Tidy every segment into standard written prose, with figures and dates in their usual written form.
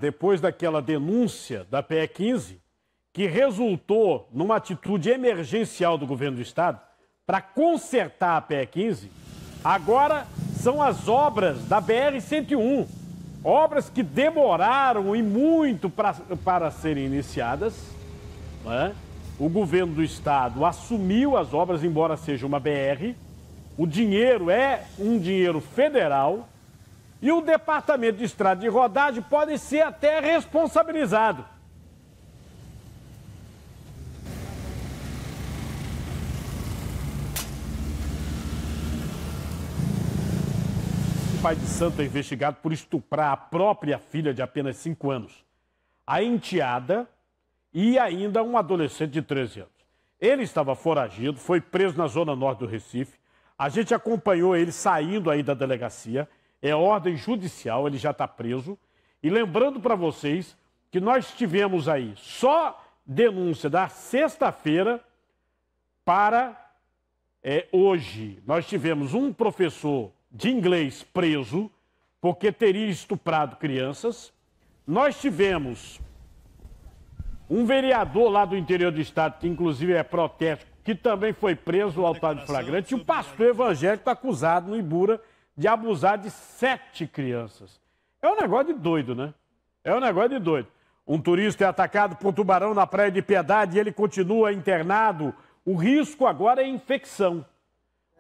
depois daquela denúncia da PE15, que resultou numa atitude emergencial do governo do estado para consertar a PE15, agora são as obras da BR-101, obras que demoraram e muito para serem iniciadas, né? O governo do estado assumiu as obras, embora seja uma BR, o dinheiro é um dinheiro federal e o Departamento de Estrada de Rodagem pode ser até responsabilizado. O pai de santo é investigado por estuprar a própria filha de apenas 5 anos, a enteada e ainda um adolescente de 13 anos. Ele estava foragido, foi preso na zona norte do Recife. A gente acompanhou ele saindo aí da delegacia. É ordem judicial, ele já está preso. E lembrando para vocês que nós tivemos aí só denúncia da sexta-feira para hoje. Nós tivemos um professor de inglês preso porque teria estuprado crianças. Nós tivemos um vereador lá do interior do estado, que inclusive é protesto, que também foi preso ao autuado de flagrante, e o pastor evangélico acusado no Ibura de abusar de 7 crianças. É um negócio de doido, né? É um negócio de doido. Um turista é atacado por tubarão na Praia de Piedade e ele continua internado. O risco agora é infecção.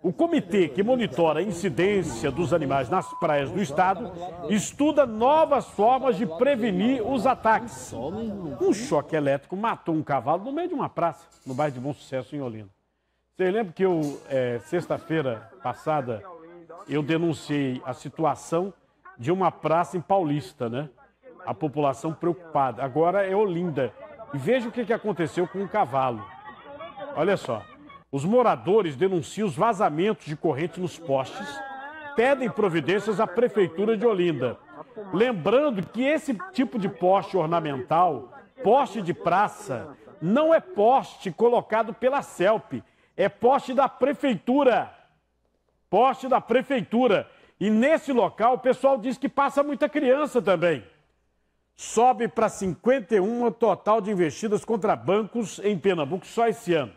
O comitê que monitora a incidência dos animais nas praias do estado estuda novas formas de prevenir os ataques. Um choque elétrico matou um cavalo no meio de uma praça, no bairro de Bom Sucesso, em Olinda. Vocês lembram que sexta-feira passada, eu denunciei a situação de uma praça em Paulista, né? A população preocupada. Agora é Olinda. E veja o que aconteceu com um cavalo. Olha só. Os moradores denunciam os vazamentos de corrente nos postes, pedem providências à Prefeitura de Olinda. Lembrando que esse tipo de poste ornamental, poste de praça, não é poste colocado pela CELP, é poste da Prefeitura. Poste da Prefeitura. E nesse local o pessoal diz que passa muita criança também. Sobe para 51 o total de investidas contra bancos em Pernambuco só esse ano.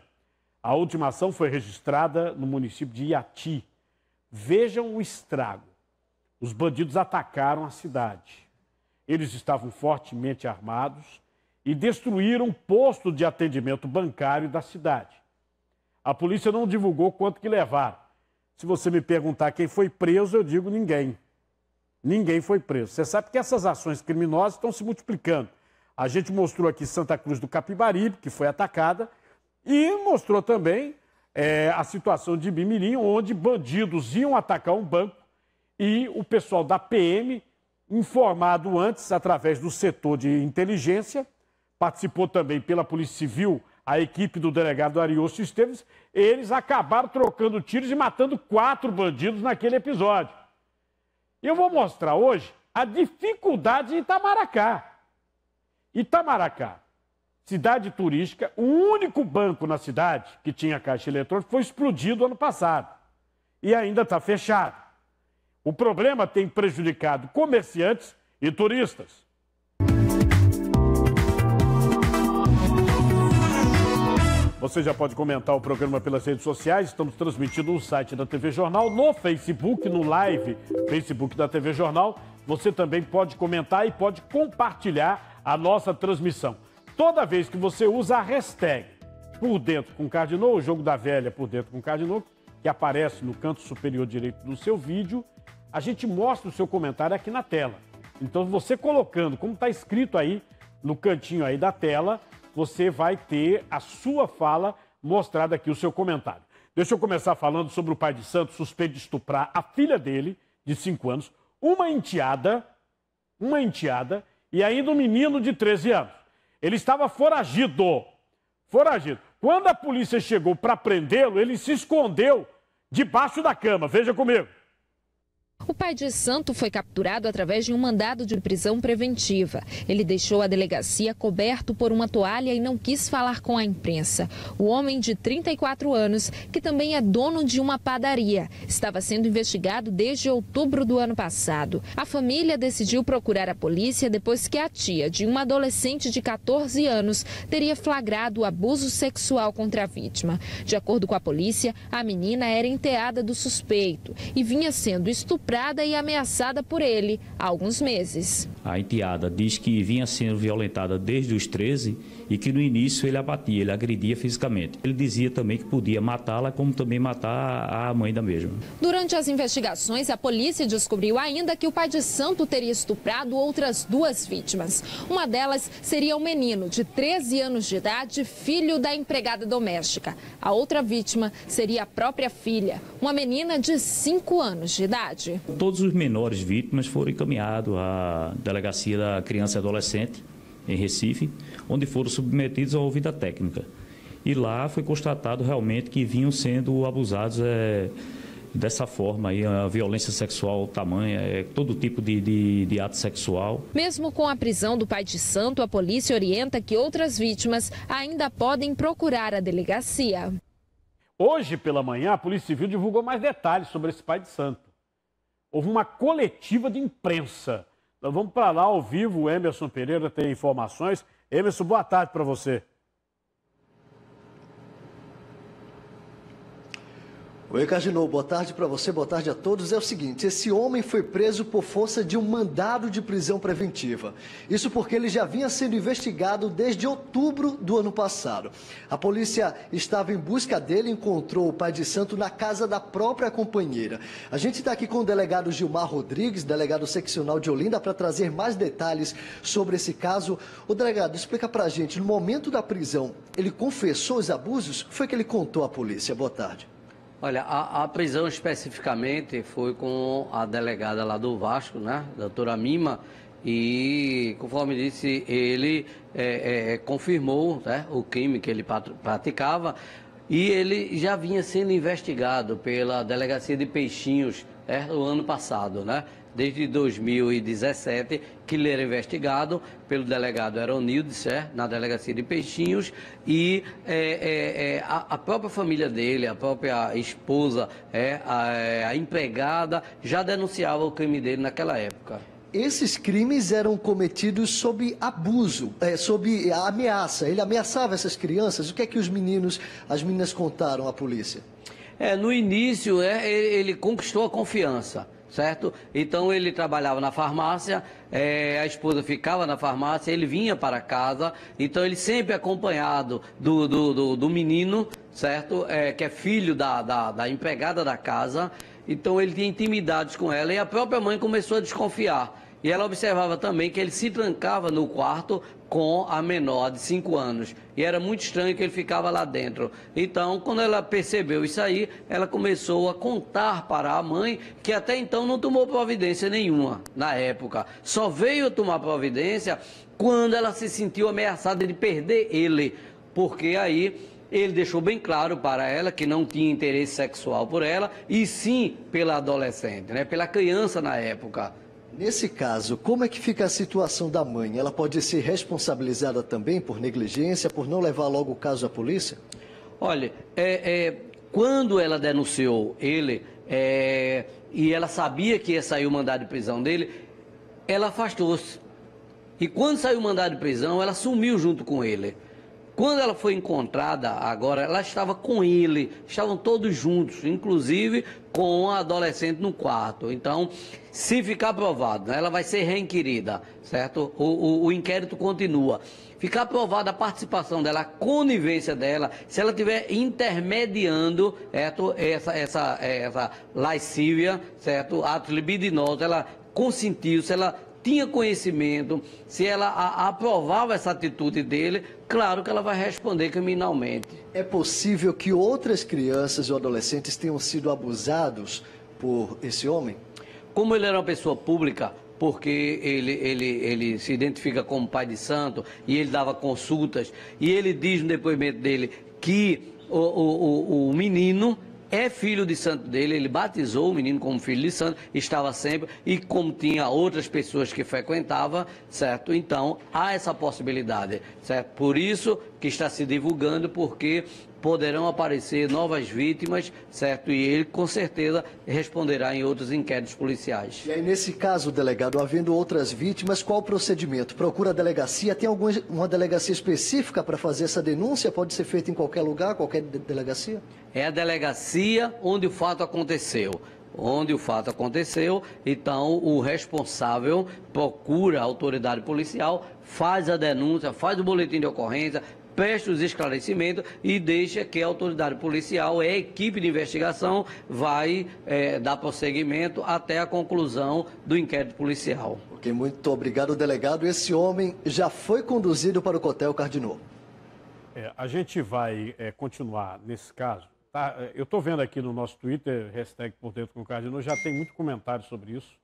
A última ação foi registrada no município de Iati. Vejam o estrago. Os bandidos atacaram a cidade. Eles estavam fortemente armados e destruíram um posto de atendimento bancário da cidade. A polícia não divulgou quanto que levaram. Se você me perguntar quem foi preso, eu digo ninguém. Ninguém foi preso. Você sabe que essas ações criminosas estão se multiplicando. A gente mostrou aqui Santa Cruz do Capibaribe, que foi atacada, e mostrou também a situação de Bimirim, onde bandidos iam atacar um banco e o pessoal da PM, informado antes através do setor de inteligência, participou também pela Polícia Civil, a equipe do delegado Ariosto Esteves, eles acabaram trocando tiros e matando 4 bandidos naquele episódio. E eu vou mostrar hoje a dificuldade de Itamaracá. Itamaracá, cidade turística, o único banco na cidade que tinha caixa eletrônica foi explodido ano passado. E ainda está fechado. O problema tem prejudicado comerciantes e turistas. Você já pode comentar o programa pelas redes sociais. Estamos transmitindo no site da TV Jornal, no Facebook, no live Facebook da TV Jornal. Você também pode comentar e pode compartilhar a nossa transmissão. Toda vez que você usa a hashtag Por Dentro com Cardinô, o jogo da velha Por Dentro com Cardinô, que aparece no canto superior direito do seu vídeo, a gente mostra o seu comentário aqui na tela. Então, você colocando, como está escrito aí no cantinho aí da tela, você vai ter a sua fala mostrada aqui, o seu comentário. Deixa eu começar falando sobre o pai de santo suspeito de estuprar a filha dele, de 5 anos, uma enteada e ainda um menino de 13 anos. Ele estava foragido. Quando a polícia chegou para prendê-lo, ele se escondeu debaixo da cama. Veja comigo. O pai de santo foi capturado através de um mandado de prisão preventiva. Ele deixou a delegacia coberto por uma toalha e não quis falar com a imprensa. O homem de 34 anos, que também é dono de uma padaria, estava sendo investigado desde outubro do ano passado. A família decidiu procurar a polícia depois que a tia de uma adolescente de 14 anos teria flagrado o abuso sexual contra a vítima. De acordo com a polícia, a menina era enteada do suspeito e vinha sendo estuprada e ameaçada por ele há alguns meses. A enteada diz que vinha sendo violentada desde os 13 e que no início ele a batia, ele agredia fisicamente. Ele dizia também que podia matá-la, como também matar a mãe da mesma. Durante as investigações, a polícia descobriu ainda que o pai de santo teria estuprado outras 2 vítimas. Uma delas seria um menino de 13 anos de idade, filho da empregada doméstica. A outra vítima seria a própria filha, uma menina de 5 anos de idade. Todos os menores vítimas foram encaminhados à Delegacia da Criança e Adolescente, em Recife, onde foram submetidos à ouvida técnica. E lá foi constatado realmente que vinham sendo abusados dessa forma, aí, a violência sexual tamanha, todo tipo de ato sexual. Mesmo com a prisão do pai de santo, a polícia orienta que outras vítimas ainda podem procurar a delegacia. Hoje pela manhã, a Polícia Civil divulgou mais detalhes sobre esse pai de santo. Houve uma coletiva de imprensa. Então vamos para lá ao vivo, o Emerson Pereira tem informações. Emerson, boa tarde para você. Oi, Cardinô, boa tarde para você, boa tarde a todos. É o seguinte, esse homem foi preso por força de um mandado de prisão preventiva. Isso porque ele já vinha sendo investigado desde outubro do ano passado. A polícia estava em busca dele e encontrou o pai de santo na casa da própria companheira. A gente está aqui com o delegado Gilmar Rodrigues, delegado seccional de Olinda, para trazer mais detalhes sobre esse caso. O delegado, explica para a gente, no momento da prisão, ele confessou os abusos? O que foi que ele contou à polícia? Boa tarde. Olha, a prisão especificamente foi com a delegada lá do Vasco, né, doutora Mima, e conforme disse, ele confirmou, né, o crime que ele praticava e ele já vinha sendo investigado pela Delegacia de Peixinhos no ano passado, né? Desde 2017, que ele era investigado pelo delegado Aronildes, na Delegacia de Peixinhos, e a própria família dele, a própria esposa, a empregada, já denunciava o crime dele naquela época. Esses crimes eram cometidos sob abuso, sob a ameaça. Ele ameaçava essas crianças? O que é que as meninas contaram à polícia? No início, ele conquistou a confiança. Certo? Então ele trabalhava na farmácia, a esposa ficava na farmácia, ele vinha para casa, então ele sempre acompanhado do menino, certo? Que é filho da empregada da casa, então ele tinha intimidades com ela e a própria mãe começou a desconfiar. E ela observava também que ele se trancava no quarto com a menor de 5 anos. E era muito estranho que ele ficava lá dentro. Então, quando ela percebeu isso aí, ela começou a contar para a mãe, que até então não tomou providência nenhuma na época. Só veio tomar providência quando ela se sentiu ameaçada de perder ele. Porque aí ele deixou bem claro para ela que não tinha interesse sexual por ela, e sim pela adolescente, né? Pela criança na época. Nesse caso, como é que fica a situação da mãe? Ela pode ser responsabilizada também por negligência, por não levar logo o caso à polícia? Olha, quando ela denunciou ele, e ela sabia que ia sair o mandado de prisão dele, ela afastou-se. E quando saiu o mandado de prisão, ela sumiu junto com ele. Quando ela foi encontrada agora, ela estava com ele, estavam todos juntos, inclusive com a adolescente no quarto. Então, se ficar provado, né, ela vai ser reinquirida, certo? O inquérito continua. Ficar provada a participação dela, a conivência dela, se ela estiver intermediando, certo, essa lascívia, certo, atos libidinosos, ela consentiu, se ela tinha conhecimento, se ela aprovava essa atitude dele, claro que ela vai responder criminalmente. É possível que outras crianças ou adolescentes tenham sido abusados por esse homem? Como ele era uma pessoa pública, porque ele se identifica como pai de santo e ele dava consultas, e ele diz no depoimento dele que o menino é filho de santo dele, ele batizou o menino como filho de santo, estava sempre, e como tinha outras pessoas que frequentava, certo? Então, há essa possibilidade, certo? Por isso que está se divulgando, porque poderão aparecer novas vítimas, certo? E ele, com certeza, responderá em outros inquéritos policiais. E aí, nesse caso, delegado, havendo outras vítimas, qual o procedimento? Procura a delegacia? Tem uma delegacia específica para fazer essa denúncia? Pode ser feita em qualquer lugar, qualquer delegacia? É a delegacia onde o fato aconteceu. Onde o fato aconteceu, então o responsável procura a autoridade policial, faz a denúncia, faz o boletim de ocorrência, presta os esclarecimentos e deixa que a autoridade policial, a equipe de investigação, vai dar prosseguimento até a conclusão do inquérito policial. Ok, muito obrigado, delegado. Esse homem já foi conduzido para o Cotel Cardinô. A gente vai continuar nesse caso. Tá? Eu estou vendo aqui no nosso Twitter, #PorDentroComCardinô, já tem muito comentário sobre isso,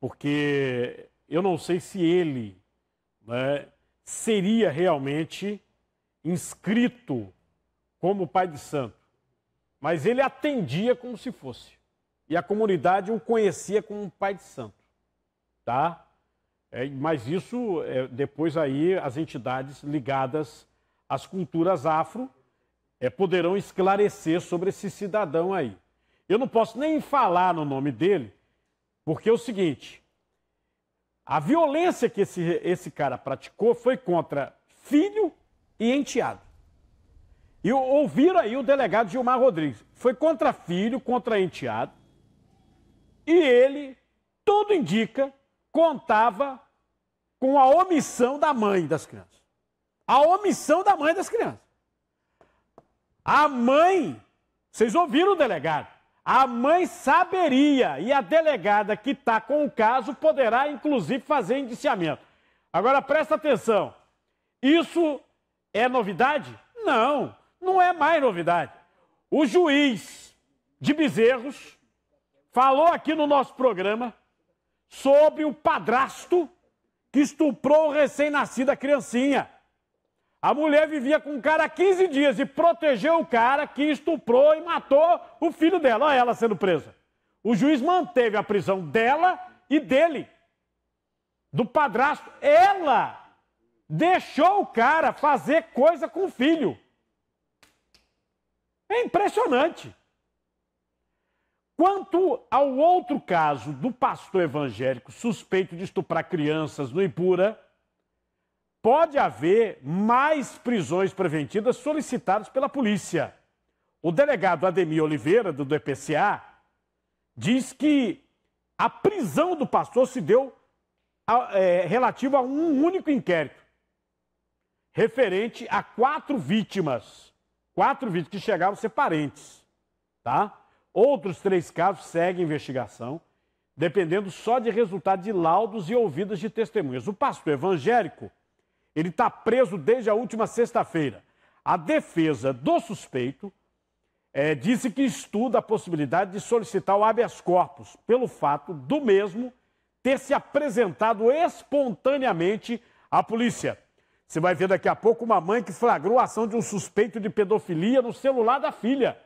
porque eu não sei se ele, né, seria realmente inscrito como pai de santo, mas ele atendia como se fosse, e a comunidade o conhecia como um pai de santo, tá? Mas isso, depois aí as entidades ligadas às culturas afro poderão esclarecer sobre esse cidadão aí. Eu não posso nem falar no nome dele, porque é o seguinte, a violência que esse cara praticou foi contra filho e enteado. E ouviram aí o delegado Gilmar Rodrigues. Foi contra filho, contra enteado. E ele, tudo indica, contava com a omissão da mãe das crianças. A omissão da mãe das crianças. A mãe, vocês ouviram o delegado? A mãe saberia e a delegada que está com o caso poderá, inclusive, fazer indiciamento. Agora, presta atenção. Isso é novidade? Não, não é mais novidade. O juiz de Bezerros falou aqui no nosso programa sobre o padrasto que estuprou o recém-nascida criancinha. A mulher vivia com o cara há 15 dias e protegeu o cara que estuprou e matou o filho dela. Olha ela sendo presa. O juiz manteve a prisão dela e dele, do padrasto. Ela deixou o cara fazer coisa com o filho. É impressionante. Quanto ao outro caso do pastor evangélico suspeito de estuprar crianças no Ipura, pode haver mais prisões preventivas solicitadas pela polícia. O delegado Ademir Oliveira, do DPCA, diz que a prisão do pastor se deu relativa a um único inquérito, referente a 4 vítimas. 4 vítimas que chegavam a ser parentes. Tá? Outros 3 casos seguem investigação, dependendo só de resultado de laudos e ouvidas de testemunhas. O pastor evangélico, ele está preso desde a última sexta-feira. A defesa do suspeito disse que estuda a possibilidade de solicitar o habeas corpus, pelo fato do mesmo ter se apresentado espontaneamente à polícia. Você vai ver daqui a pouco uma mãe que flagrou a ação de um suspeito de pedofilia no celular da filha.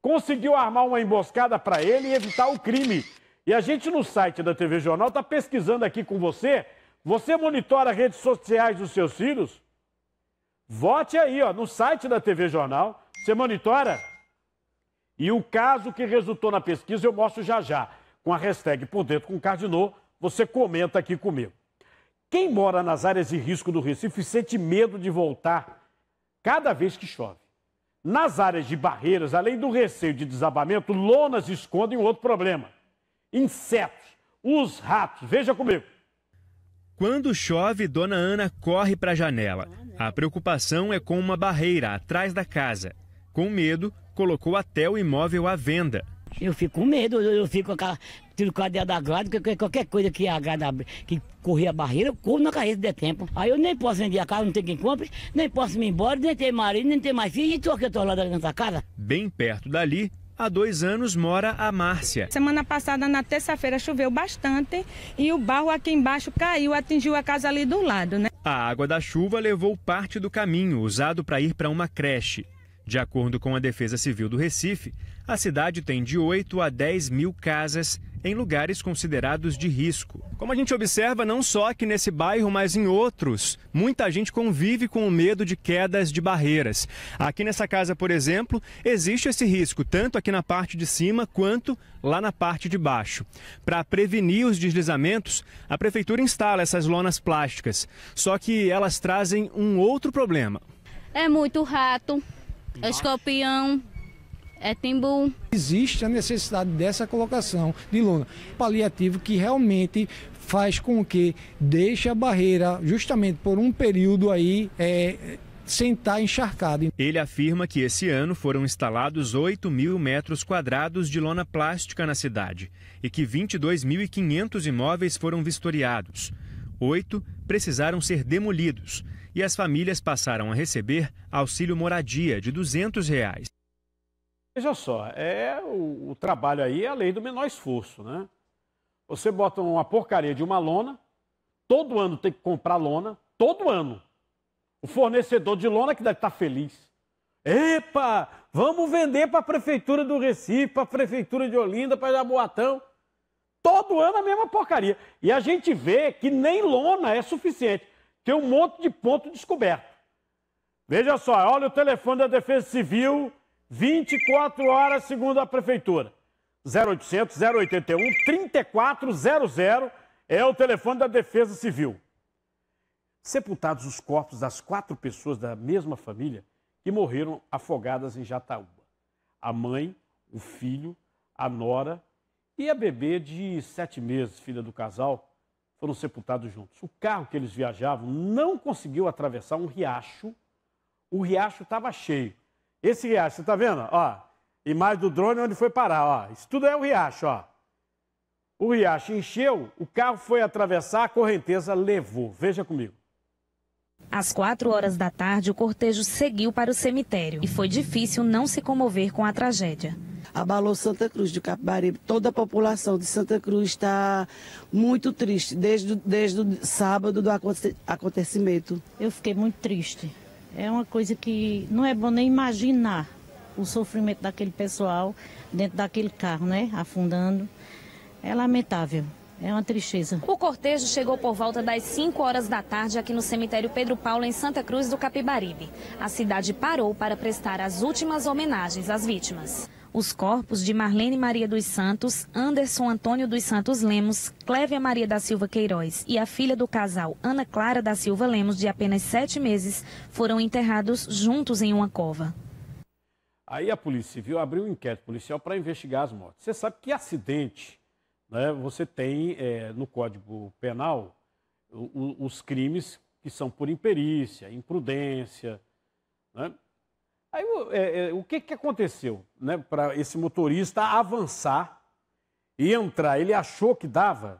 Conseguiu armar uma emboscada para ele e evitar o crime. E a gente no site da TV Jornal está pesquisando aqui com você. Você monitora as redes sociais dos seus filhos? Vote aí, ó, no site da TV Jornal. Você monitora? E o caso que resultou na pesquisa eu mostro já já. Com a hashtag #PorDentroComCardinô, você comenta aqui comigo. Quem mora nas áreas de risco do Recife sente medo de voltar cada vez que chove. Nas áreas de barreiras, além do receio de desabamento, lonas escondem outro problema. Insetos, os ratos. Veja comigo. Quando chove, Dona Ana corre para a janela. A preocupação é com uma barreira atrás da casa. Com medo, colocou até o imóvel à venda. Eu fico com medo, eu fico com aquela, tiro o cadeia da grade, qualquer coisa que correr a barreira, eu corro na carreira se der tempo. Aí eu nem posso vender a casa, não tem quem compre, nem posso me ir embora, nem ter marido, nem ter mais filho, e tô aqui, eu tô lá dentro da casa. Bem perto dali, há 2 anos mora a Márcia. Semana passada, na terça-feira, choveu bastante e o barro aqui embaixo caiu, atingiu a casa ali do lado, né? A água da chuva levou parte do caminho usado para ir para uma creche. De acordo com a Defesa Civil do Recife, A cidade tem de 8 a 10 mil casas em lugares considerados de risco. Como a gente observa, não só aqui nesse bairro, mas em outros, muita gente convive com o medo de quedas de barreiras. Aqui nessa casa, por exemplo, existe esse risco, tanto aqui na parte de cima quanto lá na parte de baixo. Para prevenir os deslizamentos, a prefeitura instala essas lonas plásticas, só que elas trazem um outro problema. É muito rato, escorpião, é timbu. Existe a necessidade dessa colocação de lona paliativo que realmente faz com que deixe a barreira justamente por um período aí sem estar encharcado. Ele afirma que esse ano foram instalados 8 mil metros quadrados de lona plástica na cidade e que 22.500 imóveis foram vistoriados. 8 precisaram ser demolidos e as famílias passaram a receber auxílio moradia de R$200. Veja só, o trabalho aí é a lei do menor esforço, né? Você bota uma porcaria de uma lona, todo ano tem que comprar lona, todo ano. O fornecedor de lona que deve estar feliz. Epa, vamos vender para a Prefeitura do Recife, para a Prefeitura de Olinda, para Jaboatão. Todo ano a mesma porcaria. E a gente vê que nem lona é suficiente. Tem um monte de ponto descoberto. Veja só, olha o telefone da Defesa Civil, 24 horas, segundo a Prefeitura. 0800 081 3400 é o telefone da Defesa Civil. Sepultados os corpos das 4 pessoas da mesma família que morreram afogadas em Jataúba. A mãe, o filho, a nora e a bebê de 7 meses, filha do casal, foram sepultados juntos. O carro que eles viajavam não conseguiu atravessar um riacho. O riacho estava cheio. Esse riacho, você está vendo? Ó, imagem do drone onde foi parar. Ó. Isso tudo é o riacho. Ó. O riacho encheu, o carro foi atravessar, a correnteza levou. Veja comigo. Às 4 horas da tarde, o cortejo seguiu para o cemitério e foi difícil não se comover com a tragédia. Abalou Santa Cruz do Capibaribe. Toda a população de Santa Cruz está muito triste desde o sábado do acontecimento. Eu fiquei muito triste. É uma coisa que não é bom nem imaginar o sofrimento daquele pessoal dentro daquele carro, né? Afundando. É lamentável. É uma tristeza. O cortejo chegou por volta das 5 horas da tarde aqui no cemitério Pedro Paulo, em Santa Cruz do Capibaribe. A cidade parou para prestar as últimas homenagens às vítimas. Os corpos de Marlene Maria dos Santos, Anderson Antônio dos Santos Lemos, Clévia Maria da Silva Queiroz e a filha do casal, Ana Clara da Silva Lemos, de apenas 7 meses, foram enterrados juntos em uma cova. Aí a Polícia Civil abriu um inquérito policial para investigar as mortes. Você sabe que acidente, né, você tem no Código Penal os crimes que são por imperícia, imprudência, né? Aí o que aconteceu, né, para esse motorista avançar e entrar? Ele achou que dava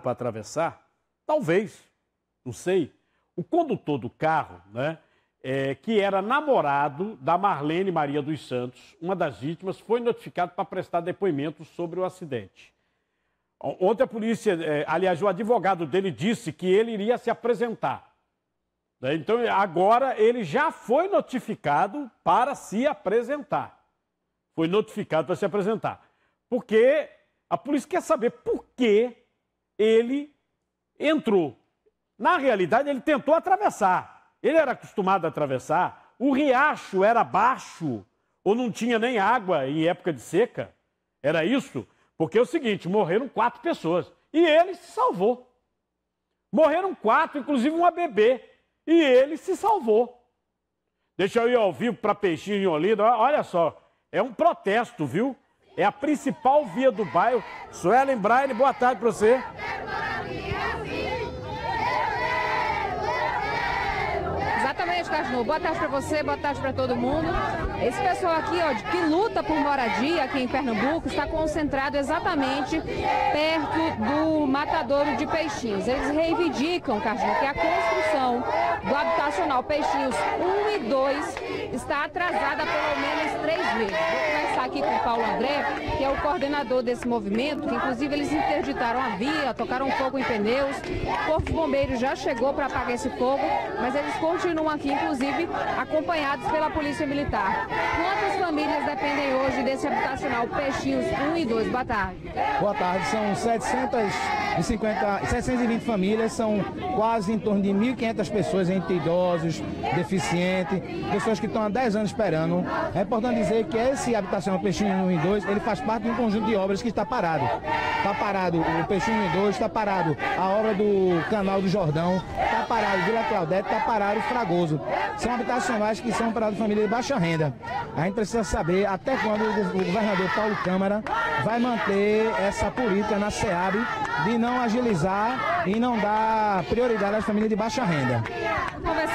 para atravessar? Talvez, não sei. O condutor do carro, né, que era namorado da Marlene Maria dos Santos, uma das vítimas, foi notificado para prestar depoimento sobre o acidente. Ontem a polícia, aliás, o advogado dele disse que ele iria se apresentar. Então, agora ele já foi notificado para se apresentar. Foi notificado para se apresentar. Porque a polícia quer saber por que ele entrou. Na realidade, ele tentou atravessar. Ele era acostumado a atravessar. O riacho era baixo, ou não tinha nem água em época de seca. Era isso? Porque é o seguinte, morreram 4 pessoas. E ele se salvou. Morreram 4, inclusive uma bebê. E ele se salvou. Deixa eu ir ao vivo para Peixinho em Olinda. Olha só, é um protesto, viu? É a principal via do bairro. Suelen Braille, boa tarde para você. Exatamente, Cajuru. Boa tarde para você, boa tarde para todo mundo. Esse pessoal aqui, ó, que luta por moradia aqui em Pernambuco, está concentrado exatamente perto do matadouro de Peixinhos. Eles reivindicam, Cajuru, que a construção do habitacional Peixinhos 1 e 2 está atrasada há pelo menos 3 meses. Vou começar conversar aqui com o Paulo André, que é o coordenador desse movimento, que inclusive eles interditaram a via, tocaram fogo em pneus. O Corpo de Bombeiros já chegou para apagar esse fogo, mas eles continuam aqui, inclusive, acompanhados pela Polícia Militar. Quantas famílias dependem hoje desse habitacional Peixinhos 1 e 2? Boa tarde. Boa tarde, são 720 famílias, são quase em torno de 1.500 pessoas, entre idosos, deficientes, pessoas que estão há 10 anos esperando. É importante dizer que esse habitacional Peixinho 1 e 2, ele faz parte de um conjunto de obras que está parado. Está parado o Peixinho 1 e 2, está parado a obra do Canal do Jordão, está parado Vila Claudete, está parado o Fragoso. São habitacionais que são para a família de baixa renda. A gente precisa saber até quando o governador Paulo Câmara vai manter essa política na SEAB de não agilizar e não dar prioridade às famílias de baixa renda.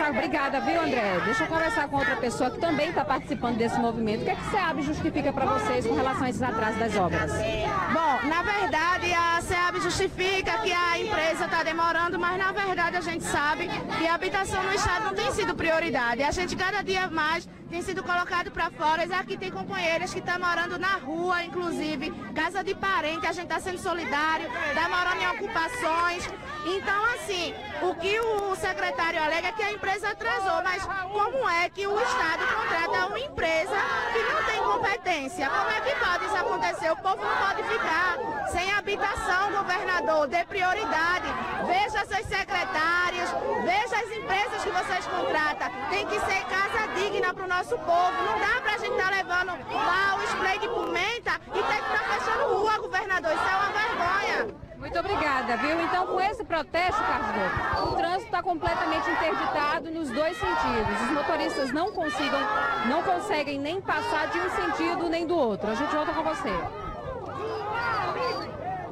Obrigada, viu, André? Deixa eu conversar com outra pessoa que também está participando desse movimento. O que é que a SEAB justifica para vocês com relação a esses atrasos das obras? Bom, na verdade, a SEAB justifica que a empresa está demorando, mas na verdade a gente sabe que a habitação no estado não tem sido prioridade. A gente cada dia mais tem sido colocado para fora. Aqui tem companheiras que estão morando na rua, inclusive, casa de parente, a gente está sendo solidário, está morando em ocupações. Então, assim, o que o secretário alega é que a empresa atrasou, mas como é que o Estado contrata uma empresa que não tem competência? Como é que pode isso acontecer? O povo não pode ficar sem habitação, governador, dê prioridade. Veja seus secretários, veja as empresas que vocês contratam. Tem que ser casa digna para o nosso povo. Não dá para a gente estar levando lá o spray de pimenta e ter que estar fechando rua, governador. Isso é uma vergonha. Muito obrigada, viu? Então, com esse protesto, Carlos, o trânsito está completamente interditado nos dois sentidos. Os motoristas não conseguem nem passar de um sentido nem do outro. A gente volta com você.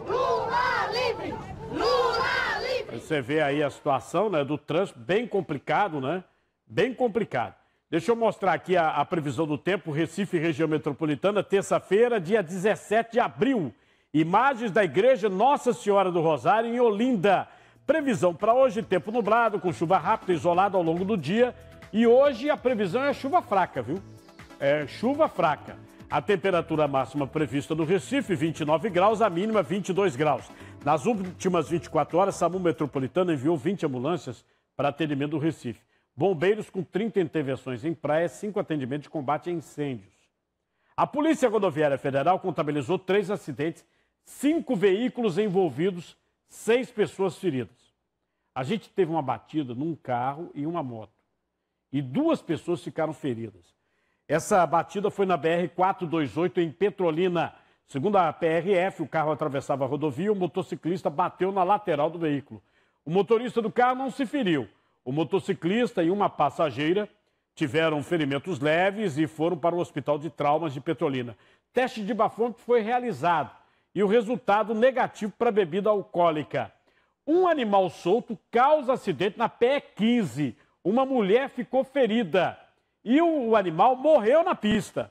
Lula livre! Lula livre! Você vê aí a situação, né, do trânsito, bem complicado, né? Bem complicado. Deixa eu mostrar aqui a previsão do tempo. Recife, região metropolitana, terça-feira, dia 17 de abril. Imagens da Igreja Nossa Senhora do Rosário em Olinda. Previsão para hoje, tempo nublado, com chuva rápida, isolada ao longo do dia. E hoje a previsão é chuva fraca, viu? É chuva fraca. A temperatura máxima prevista no Recife, 29 graus, a mínima 22 graus. Nas últimas 24 horas, SAMU Metropolitana enviou 20 ambulâncias para atendimento do Recife. Bombeiros com 30 intervenções em praias, 5 atendimentos de combate a incêndios. A Polícia Rodoviária Federal contabilizou 3 acidentes, 5 veículos envolvidos, 6 pessoas feridas. A gente teve uma batida num carro e uma moto. E 2 pessoas ficaram feridas. Essa batida foi na BR-428 em Petrolina. Segundo a PRF, o carro atravessava a rodovia, o motociclista bateu na lateral do veículo. O motorista do carro não se feriu. O motociclista e uma passageira tiveram ferimentos leves e foram para o Hospital de Traumas de Petrolina. Teste de bafômetro foi realizado e o resultado negativo para bebida alcoólica. Um animal solto causa acidente na PE15. Uma mulher ficou ferida e o animal morreu na pista.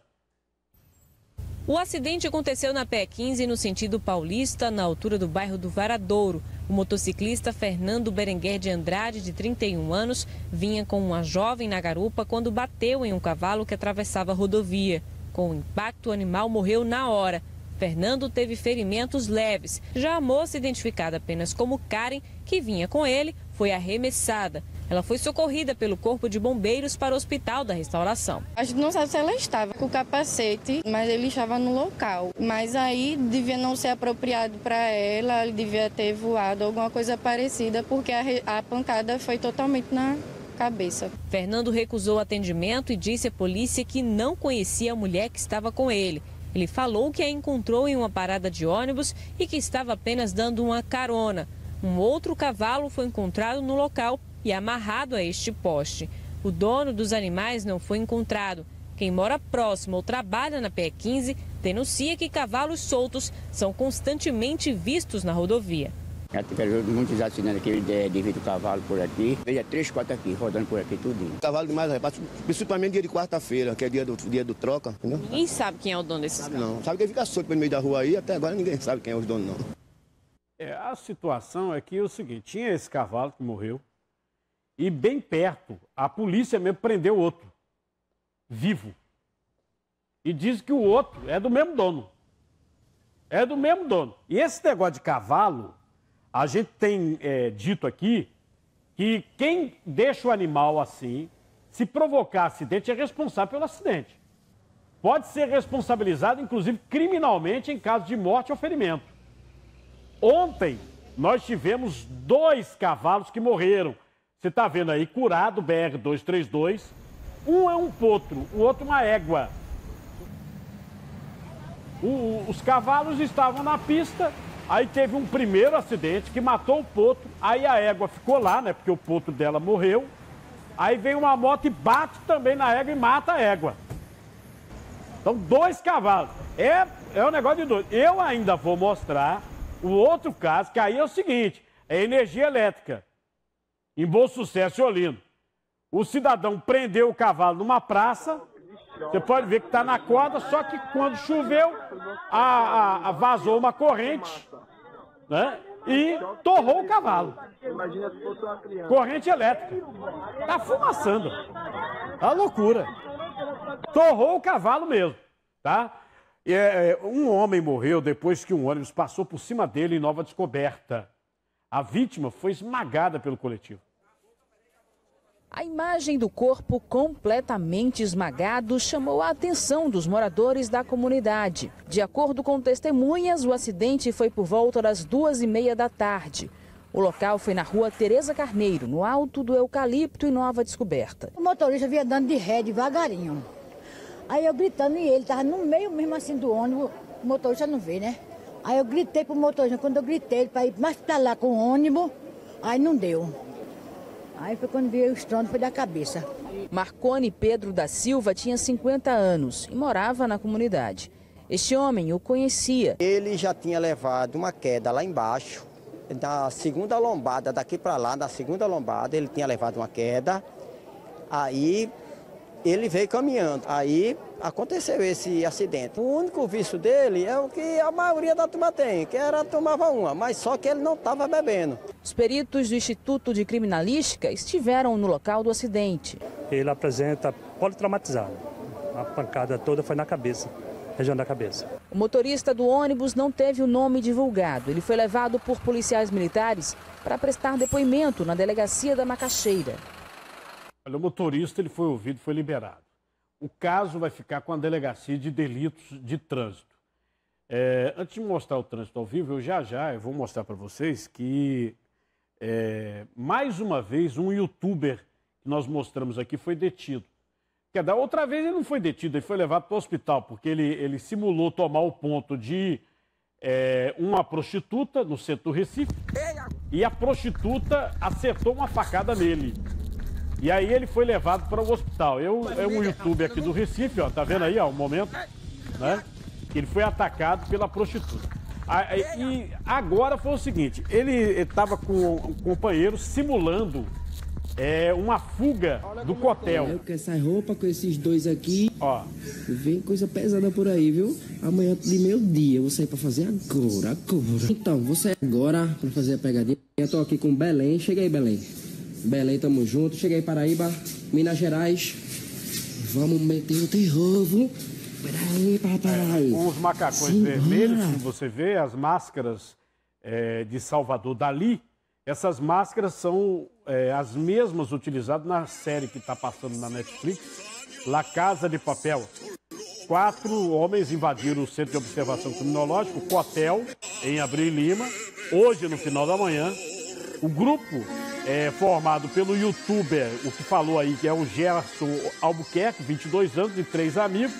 O acidente aconteceu na PE15 no sentido paulista, na altura do bairro do Varadouro. O motociclista Fernando Berenguer de Andrade, de 31 anos, vinha com uma jovem na garupa quando bateu em um cavalo que atravessava a rodovia. Com o impacto, o animal morreu na hora. Fernando teve ferimentos leves. Já a moça, identificada apenas como Karen, que vinha com ele, foi arremessada. Ela foi socorrida pelo Corpo de Bombeiros para o Hospital da Restauração. A gente não sabe se ela estava com o capacete, mas ele estava no local. Mas aí devia não ser apropriado para ela, ele devia ter voado, alguma coisa parecida, porque a pancada foi totalmente na cabeça. Fernando recusou atendimento e disse à polícia que não conhecia a mulher que estava com ele. Ele falou que a encontrou em uma parada de ônibus e que estava apenas dando uma carona. Um outro cavalo foi encontrado no local e amarrado a este poste. O dono dos animais não foi encontrado. Quem mora próximo ou trabalha na PE15 denuncia que cavalos soltos são constantemente vistos na rodovia. Já tiveram muitos acidentes aqui devido ao cavalo por aqui. Veja 3, 4 aqui, rodando por aqui tudinho. Cavalo demais, principalmente dia de quarta-feira, que é dia do troca, entendeu? Ninguém sabe quem é o dono desses cavalos. Não, sabe que fica solto pelo meio da rua aí, até agora ninguém sabe quem é os donos, não. A situação é que é o seguinte, tinha esse cavalo que morreu e bem perto, a polícia mesmo prendeu outro, vivo. e diz que o outro é do mesmo dono. É do mesmo dono. E esse negócio de cavalo, a gente tem dito aqui que quem deixa o animal assim, se provocar acidente, é responsável pelo acidente. Pode ser responsabilizado, inclusive, criminalmente em caso de morte ou ferimento. Ontem, nós tivemos 2 cavalos que morreram. Você está vendo aí, curado, BR-232. Um é um potro, o outro uma égua. Os cavalos estavam na pista, aí teve um primeiro acidente que matou o potro, aí a égua ficou lá, né, porque o potro dela morreu. Aí vem uma moto e bate também na égua e mata a égua. Então, 2 cavalos. É um negócio de doido. Eu ainda vou mostrar o outro caso, que aí é o seguinte, é energia elétrica. Em Bom Sucesso, Olinda. O cidadão prendeu o cavalo numa praça, você pode ver que está na corda, só que quando choveu, vazou uma corrente, né, e torrou o cavalo. Imagina se fosse uma criança. Corrente elétrica. Tá fumaçando. Tá loucura. Torrou o cavalo mesmo, tá? Um homem morreu depois que um ônibus passou por cima dele em Nova Descoberta. A vítima foi esmagada pelo coletivo. A imagem do corpo completamente esmagado chamou a atenção dos moradores da comunidade. De acordo com testemunhas, o acidente foi por volta das 2h30 da tarde. O local foi na rua Tereza Carneiro, no alto do Eucalipto, em Nova Descoberta. O motorista vinha dando de ré devagarinho. Aí eu gritando e ele estava no meio mesmo assim do ônibus, o motorista não vê, né? Aí eu gritei pro motorista, quando eu gritei ele para ir mais para lá com o ônibus, aí não deu. Aí foi quando veio o estrondo, foi da cabeça. Marcone Pedro da Silva tinha 50 anos e morava na comunidade. Este homem o conhecia. Ele já tinha levado uma queda lá embaixo, da segunda lombada, daqui para lá, da segunda lombada, ele tinha levado uma queda. Aí ele veio caminhando, aí aconteceu esse acidente. O único vício dele é o que a maioria da turma tem, que era tomava uma, mas só que ele não estava bebendo. Os peritos do Instituto de Criminalística estiveram no local do acidente. Ele apresenta politraumatizado, a pancada toda foi na cabeça, região da cabeça. O motorista do ônibus não teve o nome divulgado. Ele foi levado por policiais militares para prestar depoimento na delegacia da Macaxeira. Olha, o motorista ele foi ouvido, foi liberado. O caso vai ficar com a Delegacia de Delitos de Trânsito. Antes de mostrar o trânsito ao vivo, eu vou mostrar para vocês que, mais uma vez, um youtuber que nós mostramos aqui foi detido. Da outra vez ele não foi detido, ele foi levado para o hospital, porque ele simulou tomar o ponto de uma prostituta no centro do Recife, e a prostituta acertou uma facada nele. E aí ele foi levado para o hospital. É um youtuber aqui do Recife, ó, tá vendo aí, ó, o momento, né? Que ele foi atacado pela prostituta. E agora foi o seguinte, ele estava com um companheiro simulando uma fuga do cotel. Com essa roupa, com esses 2 aqui, ó, vem coisa pesada por aí, viu? Amanhã de meio-dia, eu vou sair pra fazer agora. Então, vou sair agora pra fazer a pegadinha. Eu tô aqui com Belém, chega aí, Belém. Belém, tamo junto. Cheguei Paraíba, Minas Gerais. Vamos meter o terror, viu? Peraí, papai. Os macacões vermelhos, como você vê, as máscaras de Salvador Dalí, essas máscaras são as mesmas utilizadas na série que está passando na Netflix, La Casa de Papel. 4 homens invadiram o Centro de Observação Criminológica, o Cotel, em Abril e Lima, hoje, no final da manhã. O grupo formado pelo youtuber, o que falou aí, que é o Gerson Albuquerque, 22 anos, e 3 amigos.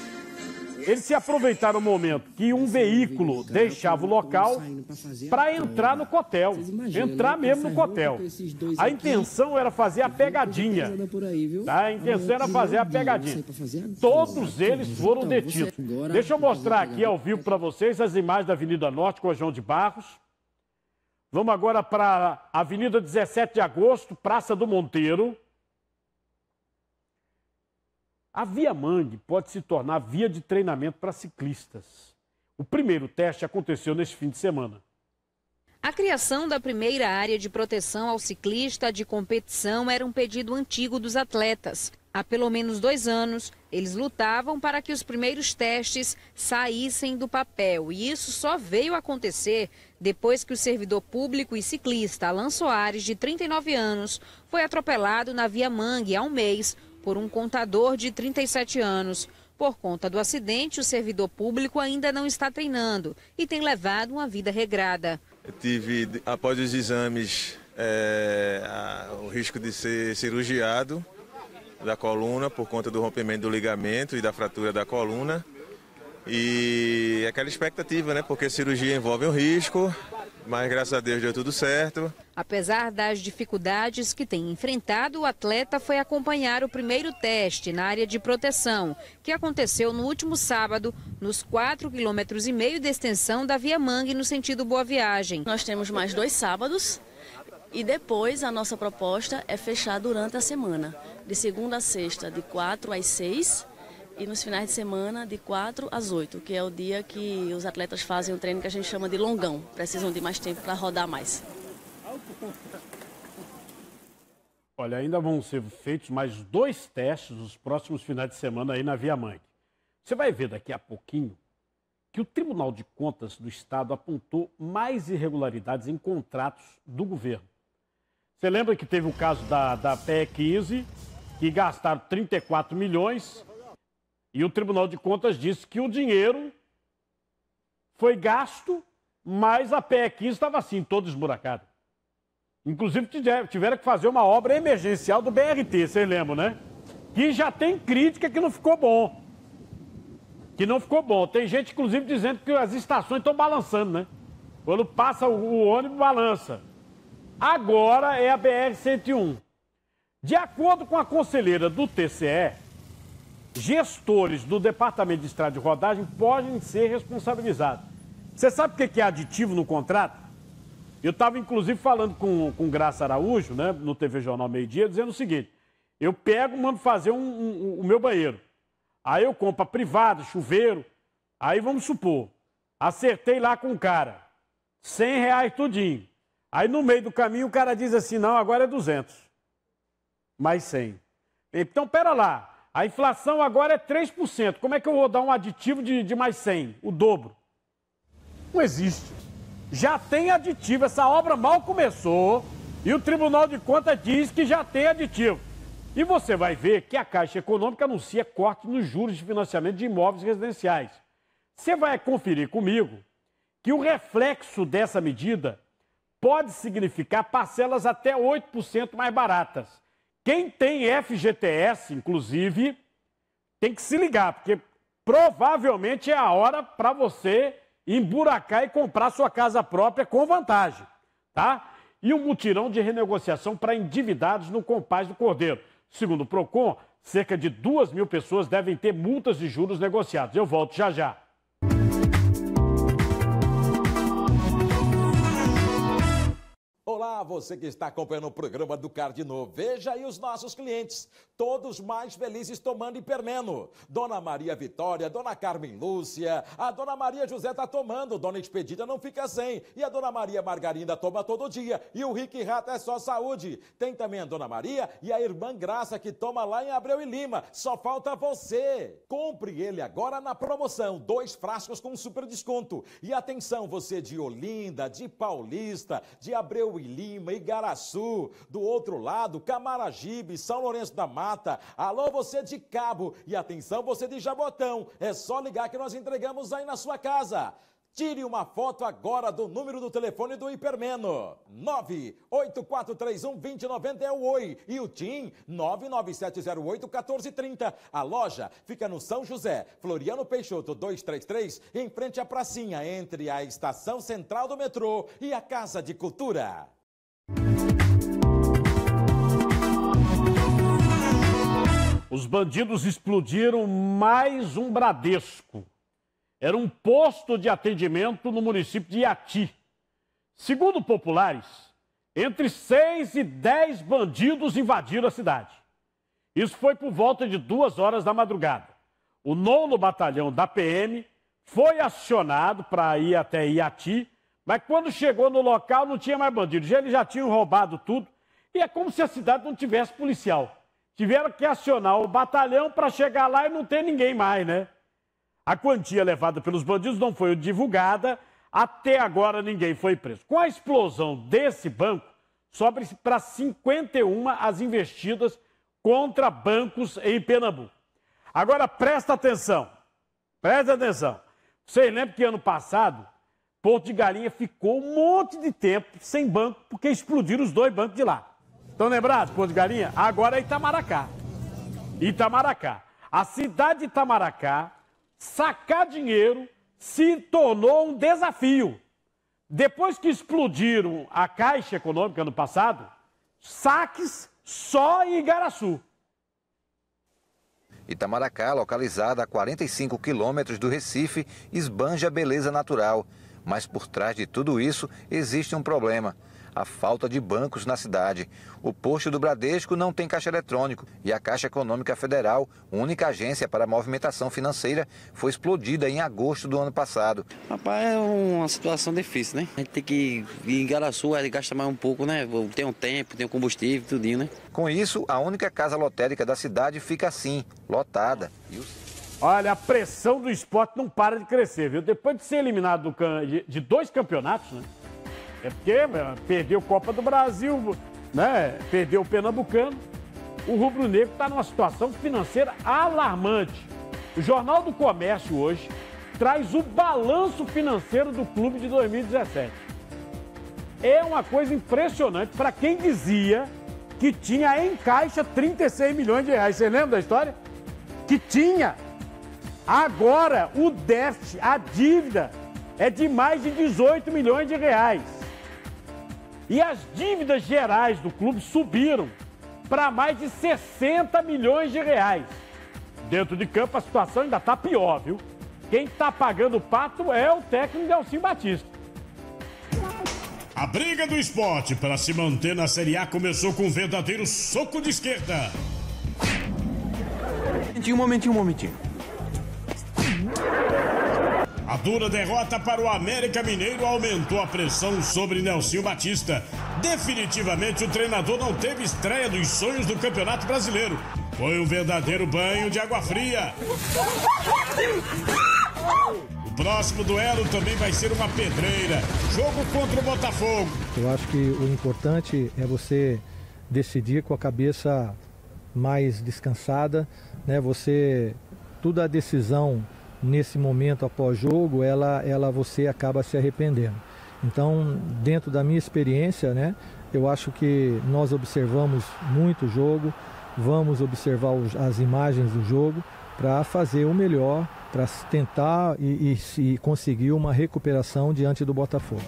Eles se aproveitaram o momento que um veículo deixava o local para entrar no cotel, entrar mesmo no cotel. A intenção era fazer a pegadinha, tá? A intenção era fazer a pegadinha. Todos eles foram detidos. Deixa eu mostrar aqui ao vivo para vocês as imagens da Avenida Norte com o João de Barros. Vamos agora para a Avenida 17 de Agosto, Praça do Monteiro. A Via Mangue pode se tornar via de treinamento para ciclistas. O primeiro teste aconteceu neste fim de semana. A criação da primeira área de proteção ao ciclista de competição era um pedido antigo dos atletas. Há pelo menos 2 anos, eles lutavam para que os primeiros testes saíssem do papel. E isso só veio acontecer depois que o servidor público e ciclista Alan Soares, de 39 anos, foi atropelado na Via Mangue há um mês por um contador de 37 anos. Por conta do acidente, o servidor público ainda não está treinando e tem levado uma vida regrada. Eu tive, após os exames, o risco de ser cirurgiado da coluna por conta do rompimento do ligamento e da fratura da coluna. E aquela expectativa, né? Porque a cirurgia envolve um risco, mas graças a Deus deu tudo certo. Apesar das dificuldades que tem enfrentado, o atleta foi acompanhar o primeiro teste na área de proteção, que aconteceu no último sábado, nos 4,5 km de extensão da Via Mangue, no sentido Boa Viagem. Nós temos mais 2 sábados e depois a nossa proposta é fechar durante a semana, de segunda a sexta, de 4 às 6 e nos finais de semana, de 4 às 8, que é o dia que os atletas fazem um treino que a gente chama de longão, precisam de mais tempo para rodar mais. Olha, ainda vão ser feitos mais 2 testes nos próximos finais de semana aí na Via Mangue. Você vai ver daqui a pouquinho que o Tribunal de Contas do Estado apontou mais irregularidades em contratos do governo. Você lembra que teve o caso da PE 15, que gastaram 34 milhões e o Tribunal de Contas disse que o dinheiro foi gasto, mas a PE 15 estava assim, toda esburacada. Inclusive tiveram que fazer uma obra emergencial do BRT, vocês lembram, né? Que já tem crítica que não ficou bom. Que não ficou bom. Tem gente, inclusive, dizendo que as estações estão balançando, né? Quando passa o ônibus, balança. Agora é a BR-101. De acordo com a conselheira do TCE, gestores do Departamento de Estrada de Rodagem podem ser responsabilizados. Você sabe o que é aditivo no contrato? Eu estava, inclusive, falando com Graça Araújo, né, no TV Jornal Meio Dia, dizendo o seguinte: eu pego, mando fazer o meu banheiro. Aí eu compro a privada, chuveiro. Aí vamos supor, acertei lá com o cara, R$100 tudinho. Aí no meio do caminho o cara diz assim: não, agora é 200. Mais 100. Então, pera lá, a inflação agora é 3%. Como é que eu vou dar um aditivo de mais 100? O dobro. Não existe. Já tem aditivo. Essa obra mal começou e o Tribunal de Contas diz que já tem aditivo. E você vai ver que a Caixa Econômica anuncia corte nos juros de financiamento de imóveis residenciais. Você vai conferir comigo que o reflexo dessa medida pode significar parcelas até 8% mais baratas. Quem tem FGTS, inclusive, tem que se ligar, porque provavelmente é a hora para você emburacar e comprar sua casa própria com vantagem, tá? E um mutirão de renegociação para endividados no Compaz do Cordeiro. Segundo o PROCON, cerca de 2.000 pessoas devem ter multas de juros negociadas. Eu volto já já. Olá, você que está acompanhando o programa do Cardinô. Veja aí os nossos clientes, todos mais felizes tomando Hipermeno. Dona Maria Vitória, Dona Carmen Lúcia, a Dona Maria José está tomando, Dona Expedita não fica sem. E a Dona Maria Margarida toma todo dia. E o Rick Rato é só saúde. Tem também a Dona Maria e a Irmã Graça que toma lá em Abreu e Lima. Só falta você. Compre ele agora na promoção. 2 frascos com super desconto. E atenção, você de Olinda, de Paulista, de Abreu e Lima, Igaraçu, do outro lado, Camaragibe, São Lourenço da Mata. Alô, você de Cabo. E atenção, você de Jabotão. É só ligar que nós entregamos aí na sua casa. Tire uma foto agora do número do telefone do Hipermeno. 98431-2090 é o Oi. E o TIM, 99708-1430. A loja fica no São José, Floriano Peixoto 233, em frente à pracinha, entre a Estação Central do Metrô e a Casa de Cultura. Os bandidos explodiram mais um Bradesco. Era um posto de atendimento no município de Iati. Segundo populares, entre 6 e 10 bandidos invadiram a cidade. Isso foi por volta de 2 horas da madrugada. O 9º Batalhão da PM foi acionado para ir até Iati, mas quando chegou no local não tinha mais bandidos. Eles já tinham roubado tudo e é como se a cidade não tivesse policial. tiveram que acionar o batalhão para chegar lá e não ter ninguém mais, né? A quantia levada pelos bandidos não foi divulgada, até agora ninguém foi preso. Com a explosão desse banco, sobe para 51 as investidas contra bancos em Pernambuco. Agora presta atenção, Vocês lembram que ano passado, Porto de Galinha ficou um monte de tempo sem banco, porque explodiram os 2 bancos de lá. Estão lembrados, Porto de Galinha? Agora é Itamaracá. A cidade de Itamaracá, sacar dinheiro se tornou um desafio. Depois que explodiram a Caixa Econômica ano passado, saques só em Igaraçu. Itamaracá, localizada a 45 quilômetros do Recife, esbanja beleza natural. Mas por trás de tudo isso existe um problema: a falta de bancos na cidade. O posto do Bradesco não tem caixa eletrônico e a Caixa Econômica Federal, única agência para a movimentação financeira, foi explodida em agosto do ano passado. Rapaz, é uma situação difícil, né? A gente tem que ir em Igaraçu, aí gasta mais um pouco, né? Tem um tempo, tem um combustível, tudinho, né? Com isso, a única casa lotérica da cidade fica assim, lotada. Olha, a pressão do esporte não para de crescer, viu? Depois de ser eliminado de 2 campeonatos, né? É porque perdeu Copa do Brasil, né? Perdeu o Pernambucano. O rubro-negro está numa situação financeira alarmante. O Jornal do Comércio hoje traz o balanço financeiro do clube de 2017. É uma coisa impressionante para quem dizia que tinha em caixa 36 milhões de reais. Você lembra da história? Que tinha. Agora o déficit, a dívida, é de mais de 18 milhões de reais. E as dívidas gerais do clube subiram para mais de 60 milhões de reais. Dentro de campo a situação ainda está pior, viu? Quem está pagando o pato é o técnico Nelsinho Batista. A briga do esporte para se manter na Série A começou com um verdadeiro soco de esquerda. Um momentinho. A dura derrota para o América Mineiro aumentou a pressão sobre Nelsinho Batista. Definitivamente o treinador não teve estreia dos sonhos do Campeonato Brasileiro. Foi um verdadeiro banho de água fria. O próximo duelo também vai ser uma pedreira. Jogo contra o Botafogo. Eu acho que o importante é você decidir com a cabeça mais descansada, né? Toda a decisão nesse momento após jogo, você acaba se arrependendo. Então, dentro da minha experiência, né, eu acho que nós observamos muito o jogo, vamos observar as imagens do jogo para fazer o melhor, para tentar e conseguir uma recuperação diante do Botafogo.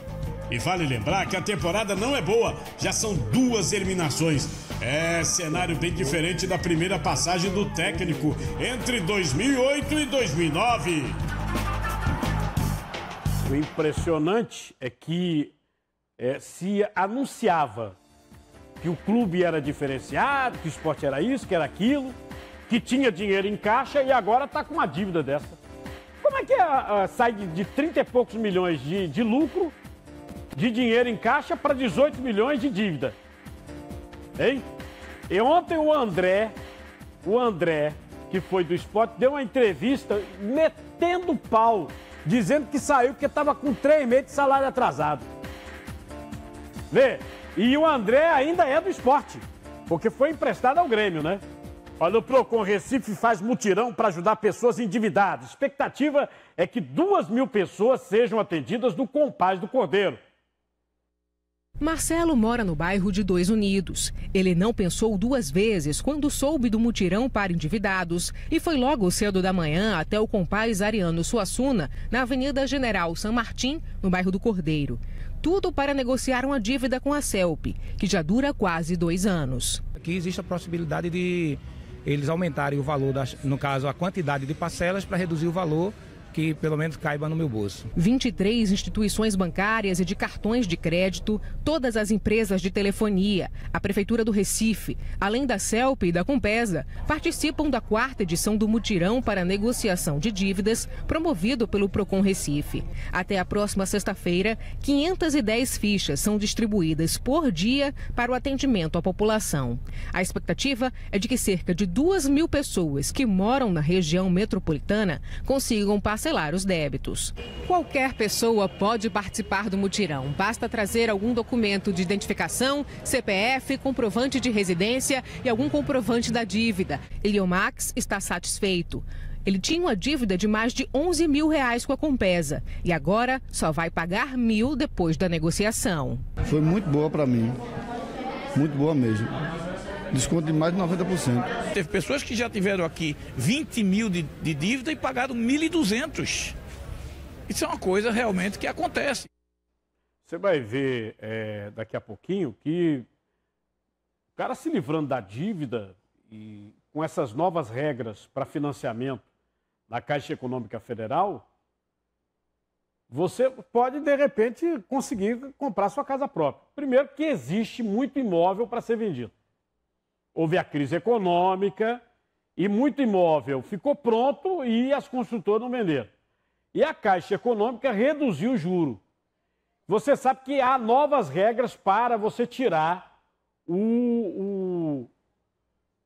E vale lembrar que a temporada não é boa, já são 2 eliminações. É cenário bem diferente da primeira passagem do técnico entre 2008 e 2009. O impressionante é que se anunciava que o clube era diferenciado, que o esporte era isso, que era aquilo, que tinha dinheiro em caixa e agora está com uma dívida dessa. Como é que sai de 30 e poucos milhões de lucro, de dinheiro em caixa, para 18 milhões de dívida? Hein? E ontem o André, que foi do esporte, deu uma entrevista metendo pau, dizendo que saiu porque estava com 3 meses de salário atrasado. Vê? E o André ainda é do esporte, porque foi emprestado ao Grêmio, né? Olha, o Procon Recife faz mutirão para ajudar pessoas endividadas. A expectativa é que 2.000 pessoas sejam atendidas no Compaz do Cordeiro. Marcelo mora no bairro de 2 Unidos. Ele não pensou 2 vezes quando soube do mutirão para endividados e foi logo cedo da manhã até o Compaz Ariano Suassuna, na Avenida General San Martín, no bairro do Cordeiro. Tudo para negociar uma dívida com a CELP, que já dura quase 2 anos. Aqui existe a possibilidade de eles aumentarem o valor, no caso, a quantidade de parcelas para reduzir o valor que pelo menos caiba no meu bolso. 23 instituições bancárias e de cartões de crédito, todas as empresas de telefonia, a Prefeitura do Recife, além da CELP e da Compesa, participam da 4ª edição do mutirão para negociação de dívidas, promovido pelo Procon Recife. Até a próxima sexta-feira, 510 fichas são distribuídas por dia para o atendimento à população. A expectativa é de que cerca de 2.000 pessoas que moram na região metropolitana consigam parcelar os débitos. Qualquer pessoa pode participar do mutirão. Basta trazer algum documento de identificação, CPF, comprovante de residência e algum comprovante da dívida. Eliomax está satisfeito. Ele tinha uma dívida de mais de R$11.000 com a Compesa e agora só vai pagar R$1.000 depois da negociação. Foi muito boa para mim, muito boa mesmo. Desconto de mais de 90%. Teve pessoas que já tiveram aqui 20 mil de dívida e pagaram 1.200. Isso é uma coisa realmente que acontece. Você vai ver daqui a pouquinho que o cara se livrando da dívida e com essas novas regras para financiamento da Caixa Econômica Federal, você pode, de repente, conseguir comprar sua casa própria. Primeiro que existe muito imóvel para ser vendido. Houve a crise econômica e muito imóvel ficou pronto e as construtoras não venderam. E a Caixa Econômica reduziu o juro. Você sabe que há novas regras para você tirar o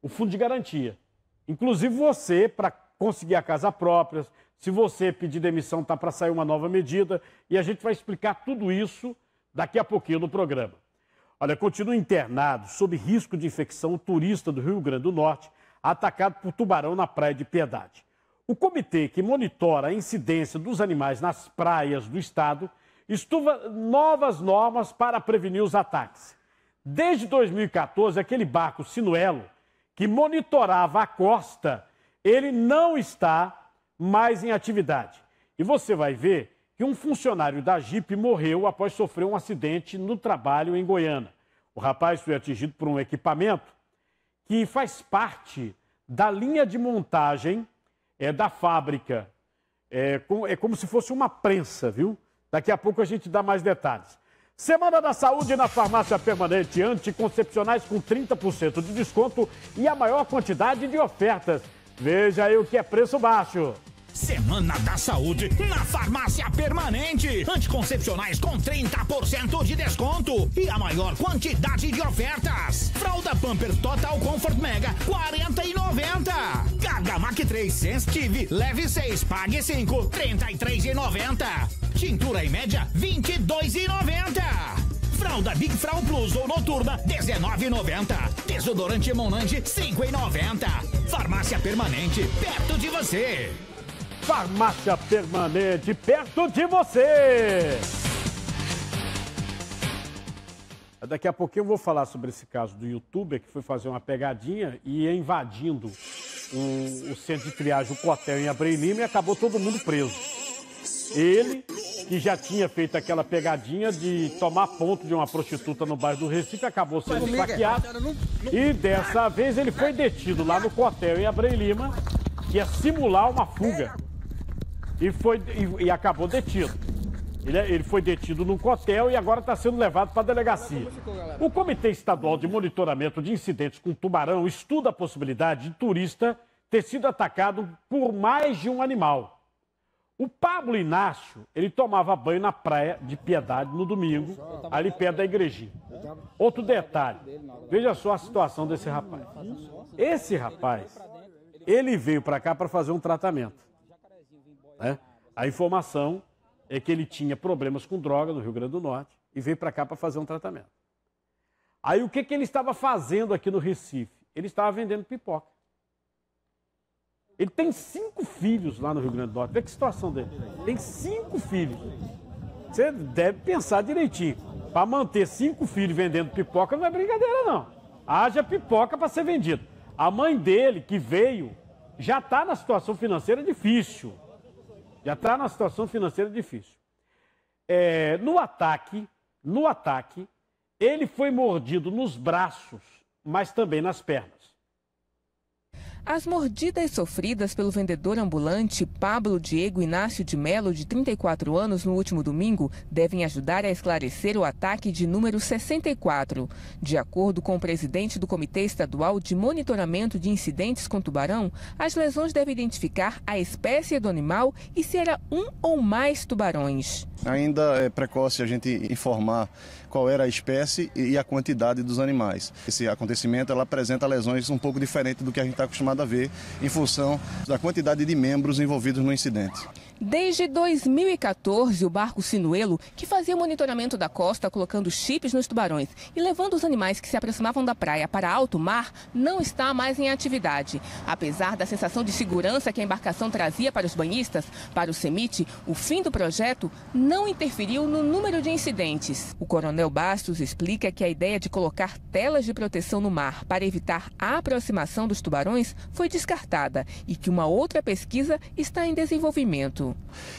fundo de garantia. Inclusive você, para conseguir a casa própria, se você pedir demissão, está para sair uma nova medida. E a gente vai explicar tudo isso daqui a pouquinho no programa. Olha, continua internado sob risco de infecção o turista do Rio Grande do Norte, atacado por tubarão na Praia de Piedade. O comitê que monitora a incidência dos animais nas praias do estado estuda novas normas para prevenir os ataques. Desde 2014, aquele barco Sinuelo, que monitorava a costa, ele não está mais em atividade. E você vai ver que um funcionário da Jeep morreu após sofrer um acidente no trabalho em Goiânia. O rapaz foi atingido por um equipamento que faz parte da linha de montagem da fábrica. É como se fosse uma prensa, viu? Daqui a pouco a gente dá mais detalhes. Semana da Saúde na Farmácia Permanente, anticoncepcionais com 30% de desconto e a maior quantidade de ofertas. Veja aí o que é preço baixo. Semana da Saúde na Farmácia Permanente. Anticoncepcionais com 30% de desconto e a maior quantidade de ofertas. Fralda Pampers Total Comfort Mega, R$40,90. Gargamac 3 Sensitive, leve 6, pague 5, R$33,90. Tintura em média, R$22,90. Fralda Big Frau Plus ou Noturna, R$19,90. Desodorante Monange, R$5,90. Farmácia Permanente, perto de você. Farmácia Permanente, perto de você. Daqui a pouquinho eu vou falar sobre esse caso do youtuber que foi fazer uma pegadinha e ia invadindo o centro de triagem, o Cotel em Abreu Lima, e acabou todo mundo preso. Ele, que já tinha feito aquela pegadinha de tomar ponto de uma prostituta no bairro do Recife, acabou sendo esfaqueado. E dessa vez ele foi detido lá no Cotel em Abreu Lima, que ia simular uma fuga. E acabou detido. Ele foi detido num cotel e agora está sendo levado para a delegacia. O Comitê Estadual de Monitoramento de Incidentes com Tubarão estuda a possibilidade de turista ter sido atacado por mais de um animal. O Pablo Inácio, ele tomava banho na Praia de Piedade no domingo, ali perto da igrejinha. Outro detalhe, veja só a situação desse rapaz. Esse rapaz, ele veio para cá para fazer um tratamento. Né? A informação é que ele tinha problemas com droga no Rio Grande do Norte e veio para cá para fazer um tratamento. Aí o que ele estava fazendo aqui no Recife? Ele estava vendendo pipoca. Ele tem 5 filhos lá no Rio Grande do Norte. Vê que situação dele. Tem 5 filhos. Você deve pensar direitinho. Para manter 5 filhos vendendo pipoca não é brincadeira, não. Haja pipoca para ser vendido. A mãe dele, que veio, já está na situação financeira difícil. Já está na situação financeira difícil. No ataque, ele foi mordido nos braços, mas também nas pernas. As mordidas sofridas pelo vendedor ambulante Pablo Diego Inácio de Melo, de 34 anos, no último domingo, devem ajudar a esclarecer o ataque de número 64. De acordo com o presidente do Comitê Estadual de Monitoramento de Incidentes com Tubarão, as lesões devem identificar a espécie do animal e se era um ou mais tubarões. Ainda é precoce a gente informar qual era a espécie e a quantidade dos animais. Esse acontecimento ela apresenta lesões um pouco diferentes do que a gente está acostumado a ver, em função da quantidade de membros envolvidos no incidente. Desde 2014, o barco Sinuelo, que fazia monitoramento da costa colocando chips nos tubarões e levando os animais que se aproximavam da praia para alto mar, não está mais em atividade. Apesar da sensação de segurança que a embarcação trazia para os banhistas, para o CEMIT, o fim do projeto não interferiu no número de incidentes. O coronel Bastos explica que a ideia de colocar telas de proteção no mar para evitar a aproximação dos tubarões foi descartada e que uma outra pesquisa está em desenvolvimento.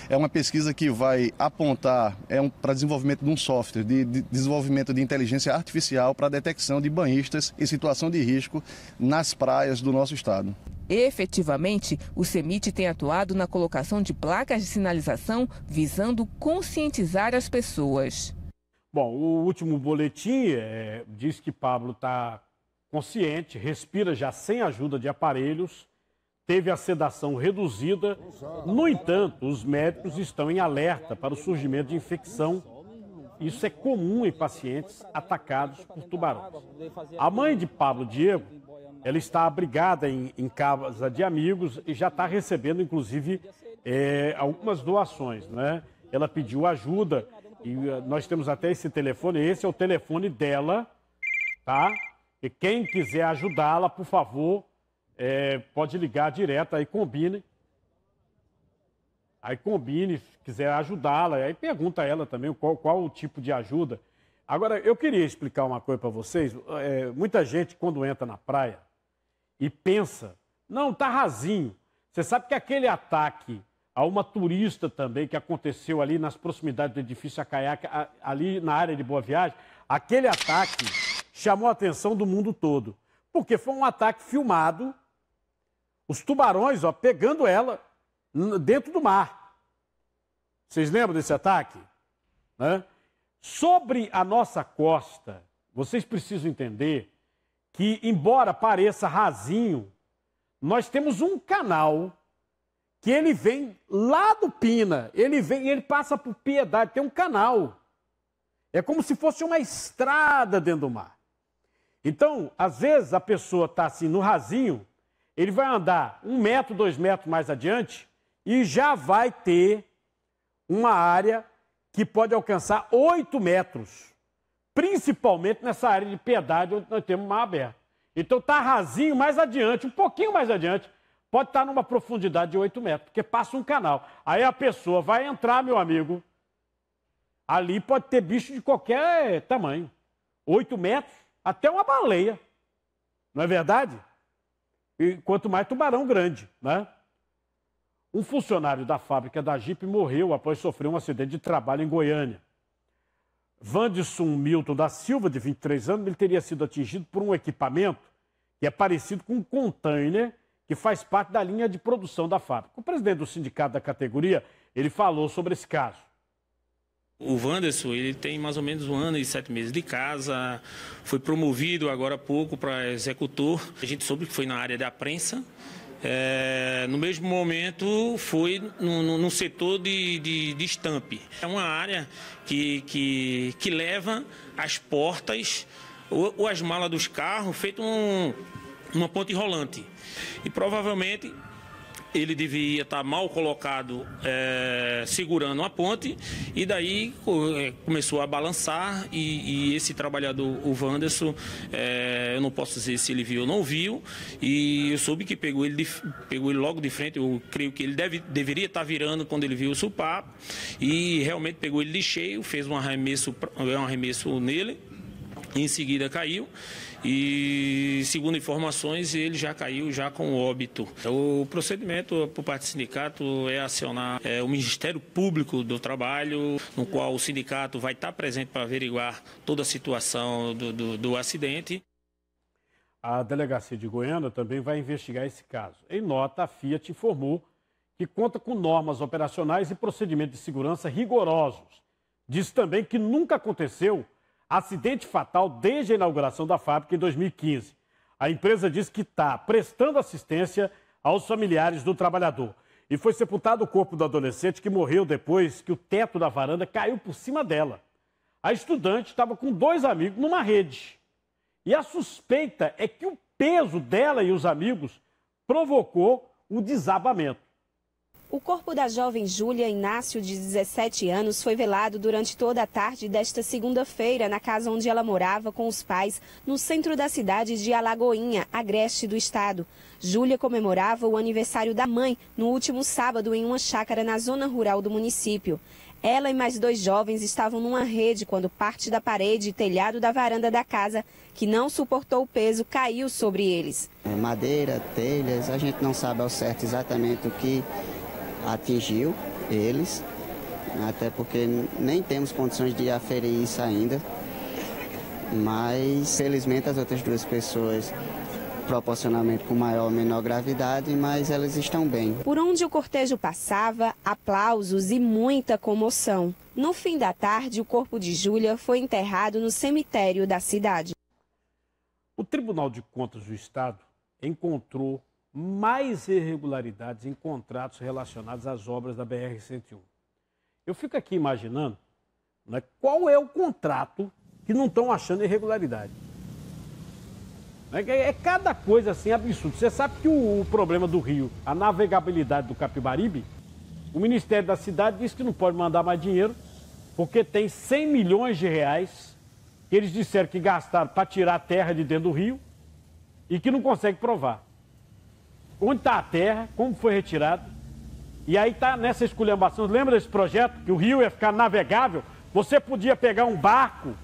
É uma pesquisa que vai apontar para desenvolvimento de um software, de desenvolvimento de inteligência artificial para a detecção de banhistas em situação de risco nas praias do nosso estado. Efetivamente, o CEMIT tem atuado na colocação de placas de sinalização visando conscientizar as pessoas. Bom, o último boletim diz que Pablo está consciente, respira já sem ajuda de aparelhos, teve a sedação reduzida. No entanto, os médicos estão em alerta para o surgimento de infecção. Isso é comum em pacientes atacados por tubarões. A mãe de Pablo Diego, ela está abrigada em casa de amigos e já está recebendo, inclusive, algumas doações, né? Ela pediu ajuda e nós temos até esse telefone. Esse é o telefone dela, tá? E quem quiser ajudá-la, por favor, pode ligar direto, aí combine. Se quiser ajudá-la, aí pergunta a ela também qual o tipo de ajuda. Agora, eu queria explicar uma coisa para vocês. Muita gente, quando entra na praia e pensa, não, tá rasinho. Você sabe que aquele ataque a uma turista também, que aconteceu ali nas proximidades do edifício Acaiaque, ali na área de Boa Viagem, aquele ataque chamou a atenção do mundo todo. Porque foi um ataque filmado, os tubarões pegando ela dentro do mar. Vocês lembram desse ataque? Né? Sobre a nossa costa, vocês precisam entender que, embora pareça rasinho, nós temos um canal que ele vem lá do Pina, ele passa por Piedade, tem um canal. É como se fosse uma estrada dentro do mar. Então, às vezes, a pessoa está assim no rasinho, ele vai andar 1 metro, 2 metros mais adiante e já vai ter uma área que pode alcançar 8 metros, principalmente nessa área de Piedade, onde nós temos mar aberto. Então, está rasinho mais adiante, um pouquinho mais adiante, pode estar numa profundidade de 8 metros, porque passa um canal. Aí a pessoa vai entrar, meu amigo, ali pode ter bicho de qualquer tamanho. 8 metros, até uma baleia. Não é verdade? E quanto mais tubarão grande, né? Um funcionário da fábrica da Jeep morreu após sofrer um acidente de trabalho em Goiânia. Wanderson Milton da Silva, de 23 anos, ele teria sido atingido por um equipamento que é parecido com um container que faz parte da linha de produção da fábrica. O presidente do sindicato da categoria, ele falou sobre esse caso. O Wanderson, ele tem mais ou menos 1 ano e 7 meses de casa, foi promovido agora há pouco para executor. A gente soube que foi na área da prensa. No mesmo momento, foi no setor de estampe. É uma área que leva as portas ou as malas dos carros feito uma ponte rolante. E provavelmente ele devia estar mal colocado segurando a ponte e daí começou a balançar e esse trabalhador, o Wanderson, eu não posso dizer se ele viu ou não viu, e eu soube que pegou ele logo de frente. Eu creio que ele deveria estar virando quando ele viu o supapo e realmente pegou ele de cheio, fez um arremesso nele, em seguida caiu. E, segundo informações, ele já caiu já com óbito. O procedimento por parte do sindicato é acionar o Ministério Público do Trabalho, no qual o sindicato vai estar presente para averiguar toda a situação do acidente. A delegacia de Goiânia também vai investigar esse caso. Em nota, a Fiat informou que conta com normas operacionais e procedimentos de segurança rigorosos. Diz também que nunca aconteceu acidente fatal desde a inauguração da fábrica em 2015. A empresa diz que está prestando assistência aos familiares do trabalhador. E foi sepultado o corpo do adolescente que morreu depois que o teto da varanda caiu por cima dela. A estudante estava com 2 amigos numa rede. E a suspeita é que o peso dela e os amigos provocou o desabamento. O corpo da jovem Júlia Inácio, de 17 anos, foi velado durante toda a tarde desta segunda-feira na casa onde ela morava com os pais, no centro da cidade de Alagoinha, agreste do estado. Júlia comemorava o aniversário da mãe no último sábado em uma chácara na zona rural do município. Ela e mais 2 jovens estavam numa rede quando parte da parede e telhado da varanda da casa, que não suportou o peso, caiu sobre eles. Madeira, telhas, a gente não sabe ao certo exatamente o que atingiu eles, até porque nem temos condições de aferir isso ainda, mas felizmente as outras 2 pessoas proporcionalmente com maior ou menor gravidade, mas elas estão bem. Por onde o cortejo passava, aplausos e muita comoção. No fim da tarde, o corpo de Júlia foi enterrado no cemitério da cidade. O Tribunal de Contas do Estado encontrou mais irregularidades em contratos relacionados às obras da BR-101. Eu fico aqui imaginando, né, qual é o contrato que não estão achando irregularidade. É cada coisa assim absurda. Você sabe que o problema do rio, a navegabilidade do Capibaribe, o Ministério da Cidade disse que não pode mandar mais dinheiro porque tem 100 milhões de reais que eles disseram que gastaram para tirar a terra de dentro do rio e que não consegue provar. Onde está a terra, como foi retirado. E aí está nessa esculhambação. Lembra desse projeto? Que o rio ia ficar navegável? Você podia pegar um barco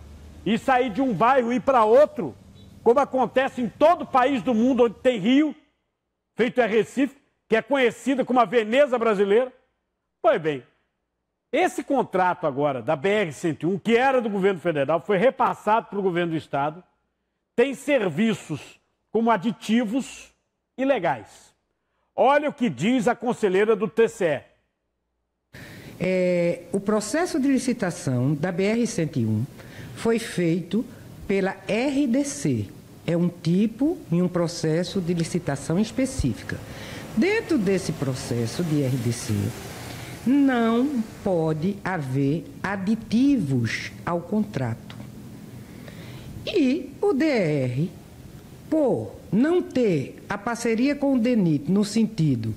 e sair de um bairro e ir para outro, como acontece em todo país do mundo onde tem rio, feito é Recife, que é conhecida como a Veneza brasileira. Pois bem, esse contrato agora da BR-101, que era do governo federal, foi repassado para o governo do estado, tem serviços como aditivos ilegais. Olha o que diz a conselheira do TCE. O processo de licitação da BR-101 foi feito pela RDC. É um tipo e um processo de licitação específica. Dentro desse processo de RDC, não pode haver aditivos ao contrato. E o DR, por não ter a parceria com o DENIT no sentido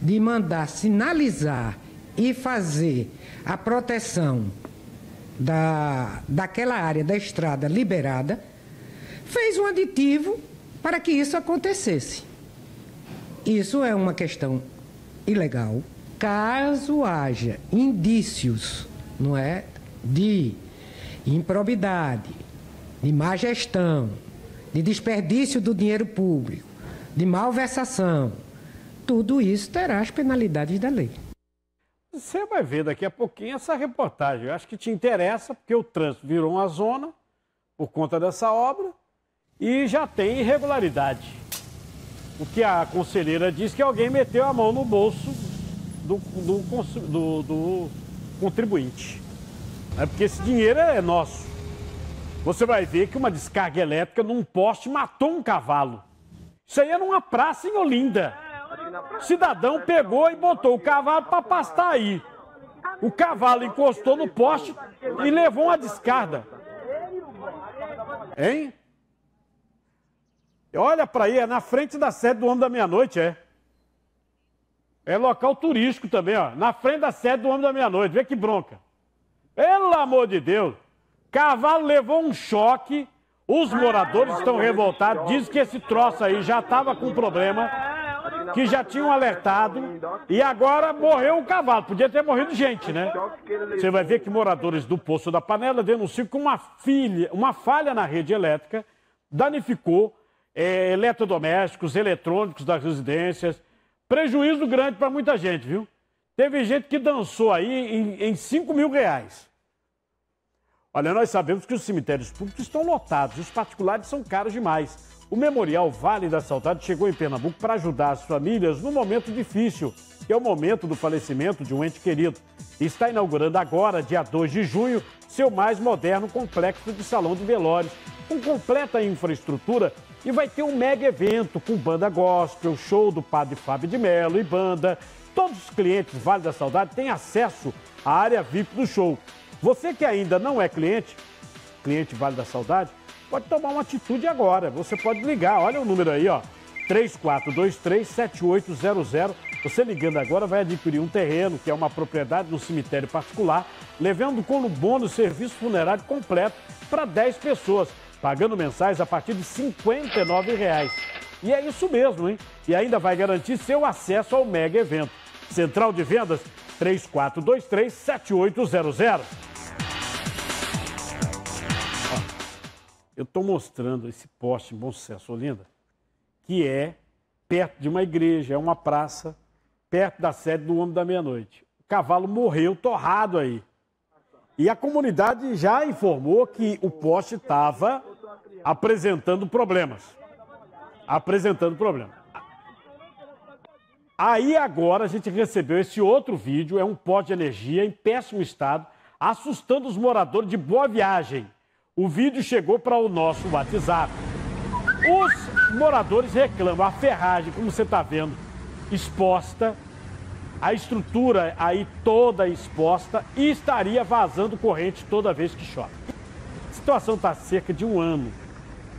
de mandar sinalizar e fazer a proteção daquela área da estrada liberada, fez um aditivo para que isso acontecesse. Isso é uma questão ilegal. Caso haja indícios, não é, de improbidade, de má gestão, de desperdício do dinheiro público, de malversação, tudo isso terá as penalidades da lei. Você vai ver daqui a pouquinho essa reportagem. Eu acho que te interessa, porque o trânsito virou uma zona por conta dessa obra e já tem irregularidade. O que a conselheira diz que alguém meteu a mão no bolso do contribuinte. É porque esse dinheiro é nosso. Você vai ver que uma descarga elétrica num poste matou um cavalo. Isso aí é numa praça em Olinda. O cidadão pegou e botou o cavalo para pastar aí. O cavalo encostou no poste e levou uma descarga. Hein? Olha para aí, é na frente da sede do Homem da Meia-Noite, é. É local turístico também, ó. Na frente da sede do Homem da Meia-Noite. Vê que bronca. Pelo amor de Deus. Cavalo levou um choque. Os moradores estão revoltados. Dizem que esse troço aí já estava com problema, que já tinham alertado. E agora morreu o cavalo. Podia ter morrido gente, né? Você vai ver que moradores do Poço da Panela denunciam que uma falha na rede elétrica danificou eletrodomésticos, eletrônicos das residências. Prejuízo grande para muita gente, viu? Teve gente que dançou aí em 5 mil reais. Olha, nós sabemos que os cemitérios públicos estão lotados, os particulares são caros demais. O Memorial Vale da Saudade chegou em Pernambuco para ajudar as famílias num momento difícil, que é o momento do falecimento de um ente querido. Está inaugurando agora, dia 2 de junho, seu mais moderno complexo de salão de velórios, com completa infraestrutura, e vai ter um mega evento com banda gospel, show do Padre Fábio de Mello e banda. Todos os clientes Vale da Saudade têm acesso à área VIP do show. Você que ainda não é cliente Vale da Saudade, pode tomar uma atitude agora. Você pode ligar, olha o número aí, ó, 3423-7800. Você ligando agora vai adquirir um terreno, que é uma propriedade no cemitério particular, levando como bônus serviço funerário completo para 10 pessoas, pagando mensais a partir de R$ 59,00. E é isso mesmo, hein? E ainda vai garantir seu acesso ao mega evento. Central de Vendas, 3423-7800. Eu estou mostrando esse poste em Bom Sucesso, Olinda, que é perto de uma igreja, é uma praça, perto da sede do Homem da Meia-Noite. O cavalo morreu torrado aí. E a comunidade já informou que o poste estava apresentando problemas. Aí agora a gente recebeu esse outro vídeo, é um poste de energia em péssimo estado, assustando os moradores de Boa Viagem. O vídeo chegou para o nosso WhatsApp. Os moradores reclamam, a ferragem, como você está vendo, exposta, a estrutura aí toda exposta e estaria vazando corrente toda vez que chove. A situação está há cerca de um ano.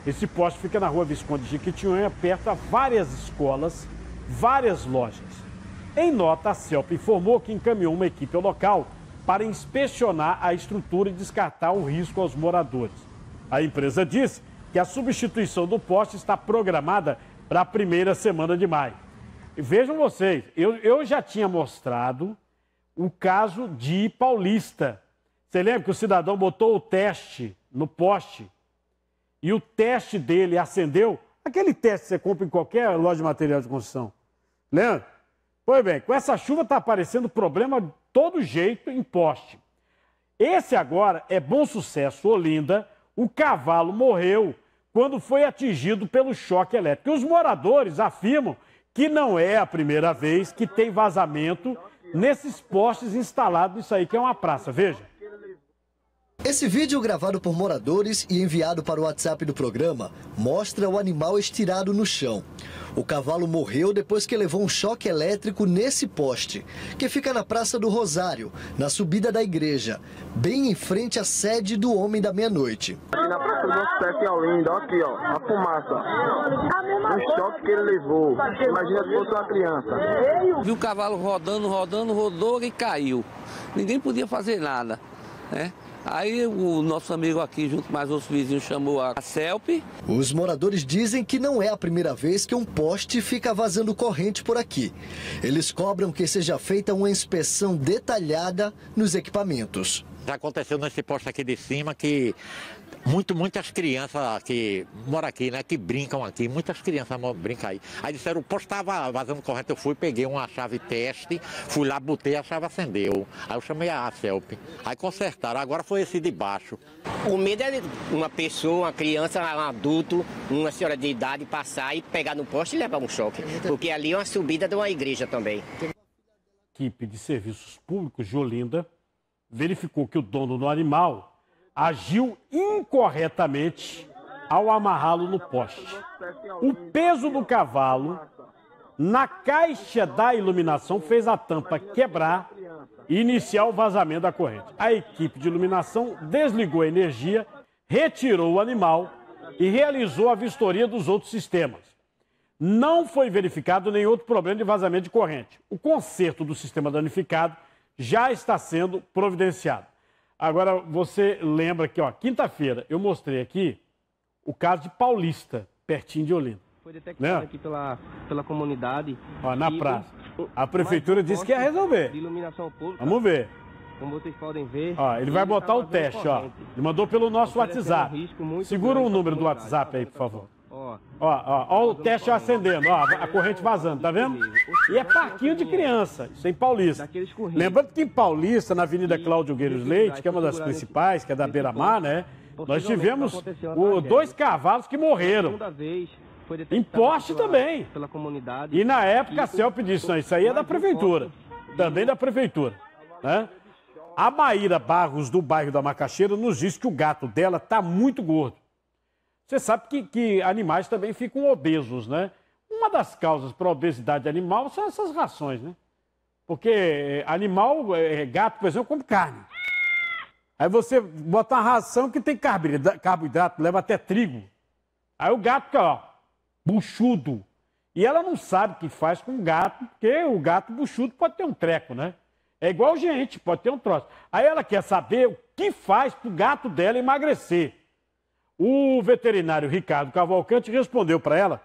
Esse poste fica na rua Visconde de Jequitinhonha, perto a várias escolas, várias lojas. Em nota, a CELP informou que encaminhou uma equipe ao local para inspecionar a estrutura e descartar o risco aos moradores. A empresa disse que a substituição do poste está programada para a primeira semana de maio. E vejam vocês, eu já tinha mostrado o caso de Paulista. Você lembra que o cidadão botou o teste no poste e o teste dele acendeu? Aquele teste que você compra em qualquer loja de material de construção. Lembra? Pois bem, com essa chuva está aparecendo problema de todo jeito em poste. Esse agora é Bom Sucesso, Olinda. O cavalo morreu quando foi atingido pelo choque elétrico. E os moradores afirmam que não é a primeira vez que tem vazamento nesses postes instalados nisso aí, que é uma praça. Veja. Esse vídeo, gravado por moradores e enviado para o WhatsApp do programa, mostra o animal estirado no chão. O cavalo morreu depois que levou um choque elétrico nesse poste, que fica na Praça do Rosário, na subida da igreja, bem em frente à sede do Homem da Meia-Noite. Aqui na Praça do Bom Sucesso em Olinda, ó, aqui, ó, a fumaça. O choque que ele levou. Imagina se fosse uma criança. Viu o cavalo rodou e caiu. Ninguém podia fazer nada, né? Aí o nosso amigo aqui, junto com mais outros vizinhos, chamou a CELP. Os moradores dizem que não é a primeira vez que um poste fica vazando corrente por aqui. Eles cobram que seja feita uma inspeção detalhada nos equipamentos. Já aconteceu nesse poste aqui de cima que muitas crianças que moram aqui, né, que brincam aqui, muitas crianças brincam aí. Aí disseram, o poste estava vazando corrente, eu fui, peguei uma chave teste, fui lá, botei, a chave acendeu. Aí eu chamei a CELP, aí consertaram, agora foi esse de baixo. O medo é uma pessoa, uma criança, um adulto, uma senhora de idade passar e pegar no poste e levar um choque, porque ali é uma subida de uma igreja também. A equipe de serviços públicos de Olinda verificou que o dono do animal agiu incorretamente ao amarrá-lo no poste. O peso do cavalo na caixa da iluminação fez a tampa quebrar e iniciar o vazamento da corrente. A equipe de iluminação desligou a energia, retirou o animal e realizou a vistoria dos outros sistemas. Não foi verificado nenhum outro problema de vazamento de corrente. O conserto do sistema danificado já está sendo providenciado. Agora, você lembra que, ó, quinta-feira eu mostrei aqui o caso de Paulista, pertinho de Olinda. Foi detectado aqui pela comunidade. Ó, na praça. A prefeitura disse que ia resolver. De iluminação pública. Vamos ver. Como vocês podem ver. Ó, ele vai botar o teste, ó. Ele mandou pelo nosso WhatsApp. Segura o número do WhatsApp aí, por favor. Ó, o teste acendendo, ó, a corrente vazando, tá vendo? E é parquinho de criança, isso é em Paulista. Lembrando que em Paulista, na Avenida Cláudio Gueiros Leite, que é uma das principais, que é da Beira-Mar, né? Nós tivemos dois cavalos que morreram. Em poste também. Pela comunidade. E na época a CELP disse, não, isso aí é da prefeitura. Também da prefeitura. Né? A Maíra Barros, do bairro da Macaxeira, nos disse que o gato dela está muito gordo. Você sabe que animais também ficam obesos, né? Uma das causas para a obesidade animal são essas rações, né? Porque animal, gato, por exemplo, come carne. Aí você bota uma ração que tem carboidrato, leva até trigo. Aí o gato fica, ó, buchudo. E ela não sabe o que faz com o gato, porque o gato buchudo pode ter um treco, né? É igual gente, pode ter um troço. Aí ela quer saber o que faz para o gato dela emagrecer. O veterinário Ricardo Cavalcante respondeu para ela.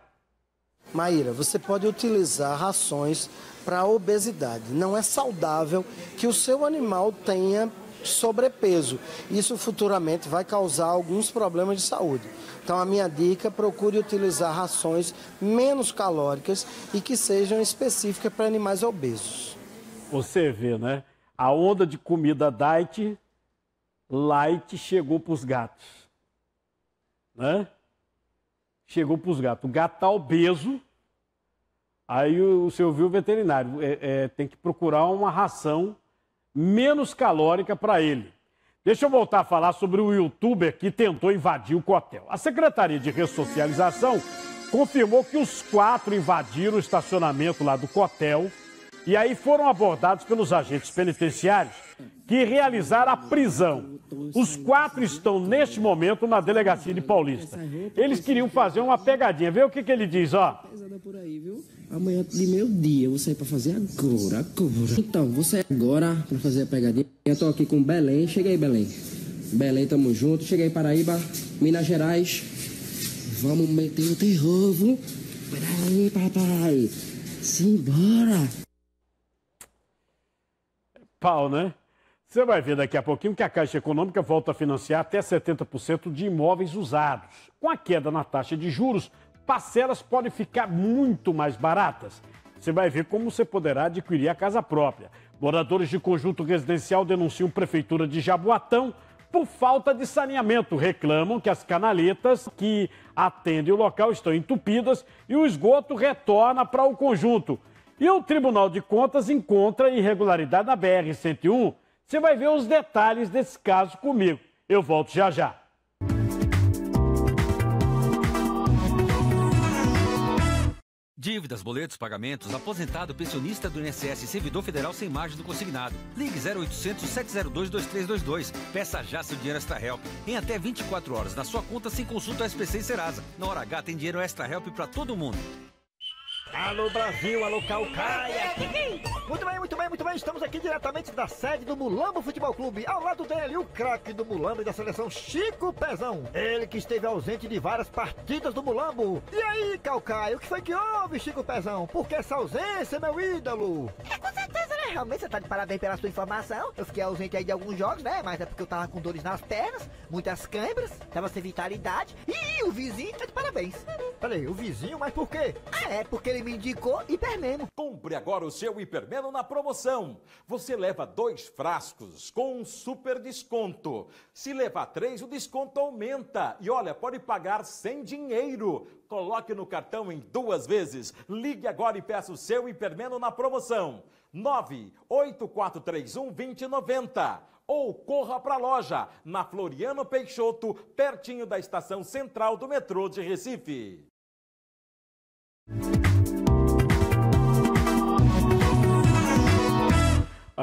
Maíra, você pode utilizar rações para obesidade. Não é saudável que o seu animal tenha sobrepeso. Isso futuramente vai causar alguns problemas de saúde. Então a minha dica, procure utilizar rações menos calóricas e que sejam específicas para animais obesos. Você vê, né? A onda de comida light chegou para os gatos. Né? Chegou para os gatos. O gato está obeso, aí você ouviu o veterinário, tem que procurar uma ração menos calórica para ele. Deixa eu voltar a falar sobre o youtuber que tentou invadir o Cotel. A Secretaria de Ressocialização confirmou que os 4 invadiram o estacionamento lá do Cotel e aí foram abordados pelos agentes penitenciários que realizaram a prisão. Os 4 estão, neste momento, na delegacia de Paulista. Eles queriam fazer uma pegadinha. Vê o que ele diz, ó. Amanhã de meio-dia, eu vou sair pra fazer agora. Então, vou sair agora pra fazer a pegadinha. Eu tô aqui com Belém. Chega aí, Belém. Belém, tamo junto. Chega aí, Paraíba, Minas Gerais. Vamos meter o terror, viu? Peraí, papai. Simbora. Pau, né? Você vai ver daqui a pouquinho que a Caixa Econômica volta a financiar até 70% de imóveis usados. Com a queda na taxa de juros, parcelas podem ficar muito mais baratas. Você vai ver como você poderá adquirir a casa própria. Moradores de conjunto residencial denunciam Prefeitura de Jaboatão por falta de saneamento. Reclamam que as canaletas que atendem o local estão entupidas e o esgoto retorna para o conjunto. E o Tribunal de Contas encontra irregularidade na BR-101. Você vai ver os detalhes desse caso comigo. Eu volto já já. Dívidas, boletos, pagamentos, aposentado, pensionista do INSS, servidor federal sem margem do consignado. Ligue 0800 702 2322. Peça já seu dinheiro Extra Help em até 24 horas na sua conta sem consulta SPC e Serasa. Na hora H tem dinheiro Extra Help para todo mundo. Alô Brasil, alô Calcaia. Muito bem. Estamos aqui diretamente da sede do Mulambo Futebol Clube. Ao lado dele, o craque do Mulambo e da seleção, Chico Pezão. Ele que esteve ausente de várias partidas do Mulambo. E aí, Calcaia, o que foi que houve, Chico Pezão? Por que essa ausência, meu ídolo? Com certeza, né? Realmente você tá de parabéns pela sua informação. Eu fiquei ausente aí de alguns jogos, né? Mas é porque eu tava com dores nas pernas, muitas câimbras, tava sem vitalidade. E o vizinho tá de parabéns. Peraí, o vizinho? Mas por quê? É, porque ele me indicou Hipermeno. Compre agora o seu Hipermeno na promoção. Você leva 2 frascos com um super desconto. Se levar 3, o desconto aumenta. E olha, pode pagar sem dinheiro. Coloque no cartão em 2 vezes. Ligue agora e peça o seu Hipermeno na promoção. 98431-2090. Ou corra para a loja, na Floriano Peixoto, pertinho da estação central do metrô de Recife.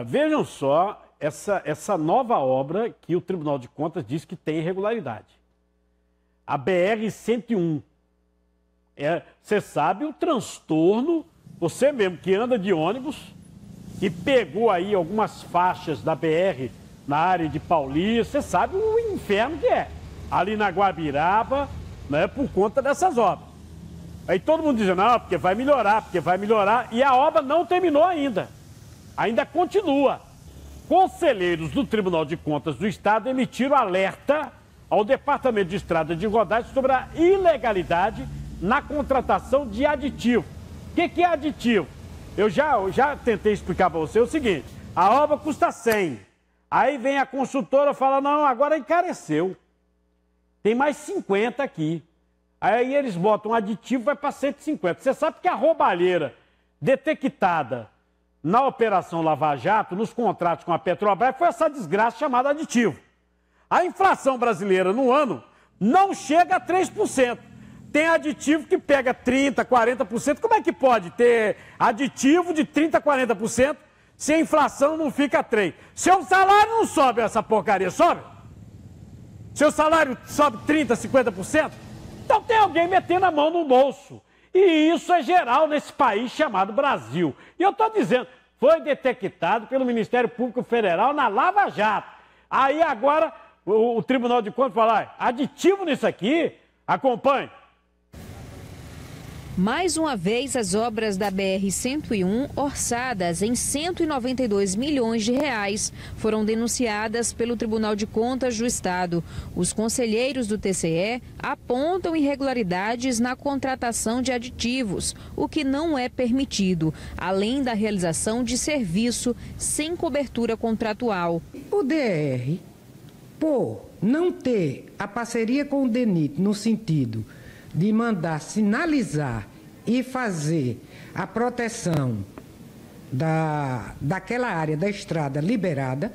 Vejam só essa nova obra que o Tribunal de Contas diz que tem irregularidade. A BR-101. Você sabe o transtorno, você mesmo que anda de ônibus, que pegou aí algumas faixas da BR na área de Paulista, você sabe o inferno que é. Ali na Guabiraba, né, por conta dessas obras. Aí todo mundo dizendo, não, porque vai melhorar, e a obra não terminou ainda. Ainda continua. Conselheiros do Tribunal de Contas do Estado emitiram alerta ao Departamento de Estrada de Rodagem sobre a ilegalidade na contratação de aditivo. O que é aditivo? Eu já tentei explicar para você o seguinte, a obra custa 100, aí vem a consultora e fala, não, agora encareceu. tem mais 50 aqui. Aí eles botam aditivo, vai para 150. Você sabe que a roubalheira detectada na Operação Lava Jato, nos contratos com a Petrobras, foi essa desgraça chamada aditivo. A inflação brasileira no ano não chega a 3%. Tem aditivo que pega 30%, 40%. Como é que pode ter aditivo de 30%, 40% se a inflação não fica 3%? Seu salário não sobe essa porcaria, sobe? Seu salário sobe 30%, 50%? Então tem alguém metendo a mão no bolso. E isso é geral nesse país chamado Brasil. E eu estou dizendo, foi detectado pelo Ministério Público Federal na Lava Jato. Aí agora o Tribunal de Contas fala, aditivo nisso aqui, acompanhe. Mais uma vez, as obras da BR-101, orçadas em 192 milhões de reais, foram denunciadas pelo Tribunal de Contas do Estado. Os conselheiros do TCE apontam irregularidades na contratação de aditivos, o que não é permitido, além da realização de serviço sem cobertura contratual. O DR, por não ter a parceria com o DENIT no sentido de mandar sinalizar e fazer a proteção daquela área da estrada liberada,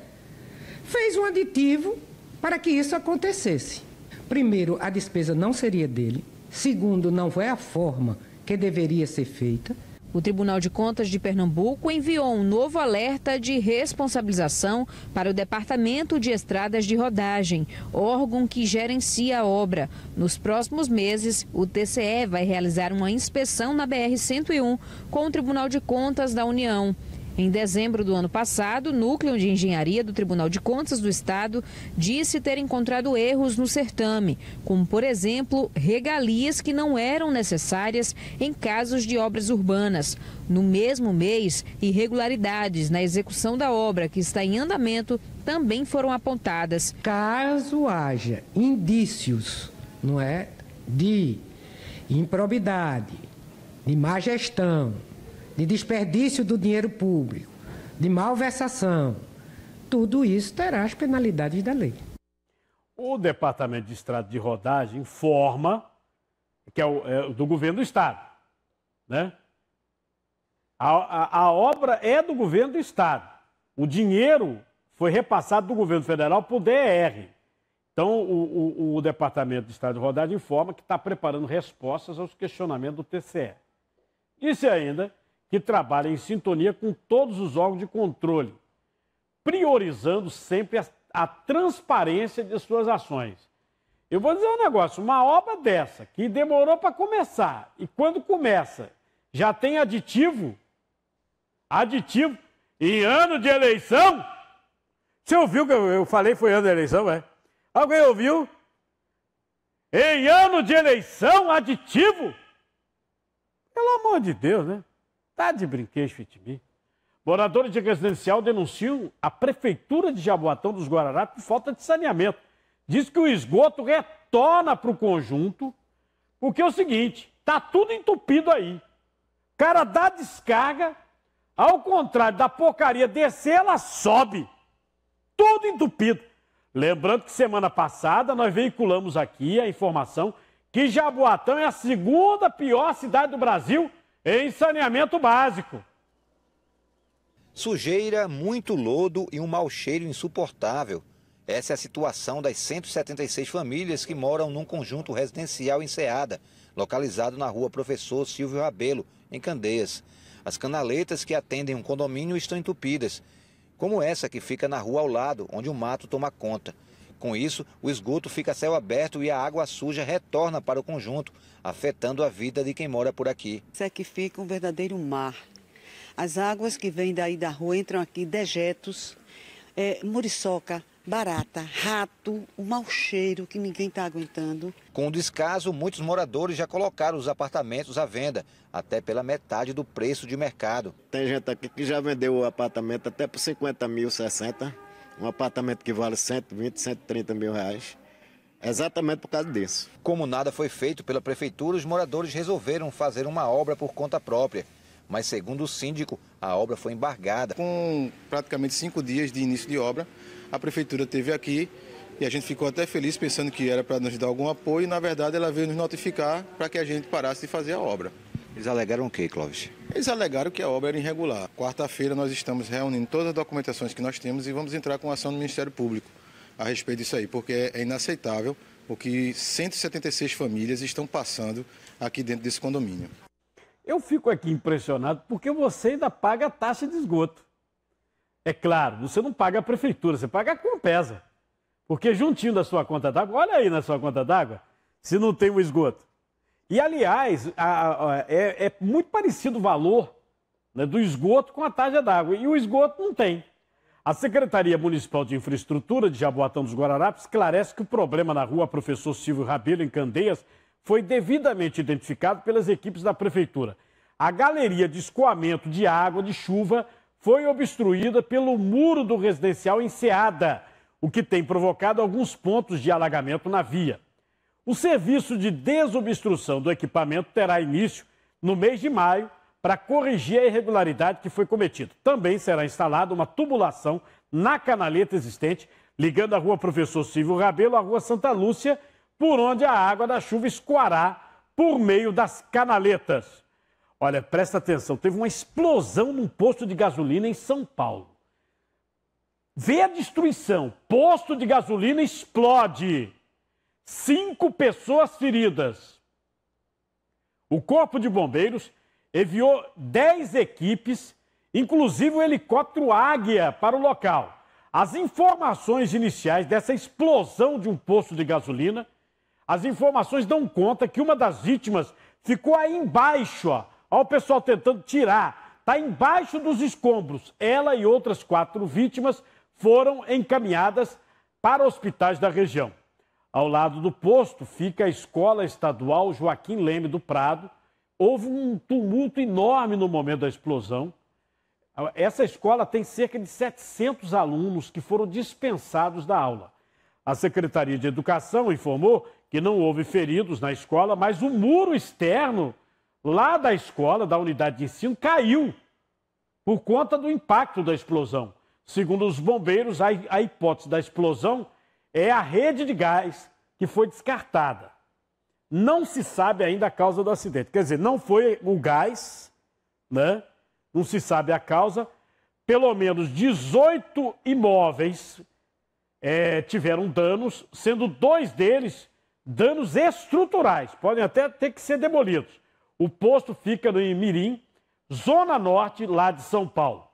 fez um aditivo para que isso acontecesse. Primeiro, a despesa não seria dele. Segundo, não foi a forma que deveria ser feita. O Tribunal de Contas de Pernambuco enviou um novo alerta de responsabilização para o Departamento de Estradas de Rodagem, órgão que gerencia a obra. Nos próximos meses, o TCE vai realizar uma inspeção na BR-101 com o Tribunal de Contas da União. Em dezembro do ano passado, o Núcleo de Engenharia do Tribunal de Contas do Estado disse ter encontrado erros no certame, como, por exemplo, regalias que não eram necessárias em casos de obras urbanas. No mesmo mês, irregularidades na execução da obra que está em andamento também foram apontadas. Caso haja indícios, não é, de improbidade, de má gestão, de desperdício do dinheiro público, de malversação, tudo isso terá as penalidades da lei. O Departamento de Estrada de Rodagem informa, que é do governo do Estado, né? A obra é do governo do Estado. O dinheiro foi repassado do governo federal para o DR. Então, o Departamento de Estrada de Rodagem informa que está preparando respostas aos questionamentos do TCE. Disse ainda que trabalha em sintonia com todos os órgãos de controle, priorizando sempre a transparência de suas ações. Eu vou dizer um negócio, uma obra dessa, que demorou para começar, e quando começa, já tem aditivo, em ano de eleição? Você ouviu que eu falei foi ano de eleição, é? Alguém ouviu? Em ano de eleição, aditivo? Pelo amor de Deus, né? Tá de brinquedo, Fitimi. Moradores de residencial denunciam a Prefeitura de Jaboatão dos Guararapes por falta de saneamento. Diz que o esgoto retorna para o conjunto, porque é o seguinte, tá tudo entupido aí. O cara dá descarga, ao contrário da porcaria descer, ela sobe. Tudo entupido. Lembrando que semana passada nós veiculamos aqui a informação que Jaboatão é a segunda pior cidade do Brasil em saneamento básico. Sujeira, muito lodo e um mau cheiro insuportável. Essa é a situação das 176 famílias que moram num conjunto residencial em Ceada, localizado na rua Professor Silvio Rabelo, em Candeias. As canaletas que atendem um condomínio estão entupidas, como essa que fica na rua ao lado, onde o mato toma conta. Com isso, o esgoto fica a céu aberto e a água suja retorna para o conjunto, afetando a vida de quem mora por aqui. Isso é que fica um verdadeiro mar. As águas que vêm daí da rua entram aqui, dejetos, muriçoca, barata, rato, um mau cheiro que ninguém está aguentando. Com o descaso, muitos moradores já colocaram os apartamentos à venda, até pela metade do preço de mercado. Tem gente aqui que já vendeu o apartamento até por 50 mil, 60. Um apartamento que vale 120, 130 mil reais. Exatamente por causa disso. Como nada foi feito pela prefeitura, os moradores resolveram fazer uma obra por conta própria. Mas, segundo o síndico, a obra foi embargada. Com praticamente 5 dias de início de obra, a prefeitura esteve aqui E a gente ficou até feliz pensando que era para nos dar algum apoio e, na verdade, ela veio nos notificar para que a gente parasse de fazer a obra. Eles alegaram o quê, Clóvis? Eles alegaram que a obra era irregular. Quarta-feira nós estamos reunindo todas as documentações que nós temos e vamos entrar com ação no Ministério Público a respeito disso aí, porque é inaceitável o que 176 famílias estão passando aqui dentro desse condomínio. Eu fico aqui impressionado porque você ainda paga a taxa de esgoto. É claro, você não paga a prefeitura, você paga a Compesa. Porque juntinho da sua conta d'água, olha aí na sua conta d'água, se não tem o esgoto. E, aliás, é muito parecido o valor, né, do esgoto com a taxa d'água. E o esgoto não tem. A Secretaria Municipal de Infraestrutura de Jaboatão dos Guararapes esclarece que o problema na rua Professor Silvio Rabelo, em Candeias, foi devidamente identificado pelas equipes da Prefeitura. A galeria de escoamento de água de chuva foi obstruída pelo muro do residencial Enseada, o que tem provocado alguns pontos de alagamento na via. O serviço de desobstrução do equipamento terá início no mês de maio para corrigir a irregularidade que foi cometida. Também será instalada uma tubulação na canaleta existente, ligando a rua Professor Silvio Rabelo à rua Santa Lúcia, por onde a água da chuva escoará por meio das canaletas. Olha, presta atenção, teve uma explosão num posto de gasolina em São Paulo. Vê a destruição, posto de gasolina explode. 5 pessoas feridas. O Corpo de Bombeiros enviou 10 equipes, inclusive o helicóptero Águia, para o local. As informações iniciais dessa explosão de um posto de gasolina, as informações dão conta que uma das vítimas ficou aí embaixo, ó. Olha o pessoal tentando tirar. Está embaixo dos escombros. Ela e outras 4 vítimas foram encaminhadas para hospitais da região. Ao lado do posto fica a Escola Estadual Joaquim Leme do Prado. Houve um tumulto enorme no momento da explosão. Essa escola tem cerca de 700 alunos que foram dispensados da aula. A Secretaria de Educação informou que não houve feridos na escola, mas o muro externo lá da escola, da unidade de ensino, caiu por conta do impacto da explosão. Segundo os bombeiros, a hipótese da explosão é a rede de gás que foi descartada. Não se sabe ainda a causa do acidente. Quer dizer, não foi o gás, né? Não se sabe a causa. Pelo menos 18 imóveis tiveram danos, sendo 2 deles danos estruturais. Podem até ter que ser demolidos. O posto fica no Imirim, zona norte, lá de São Paulo.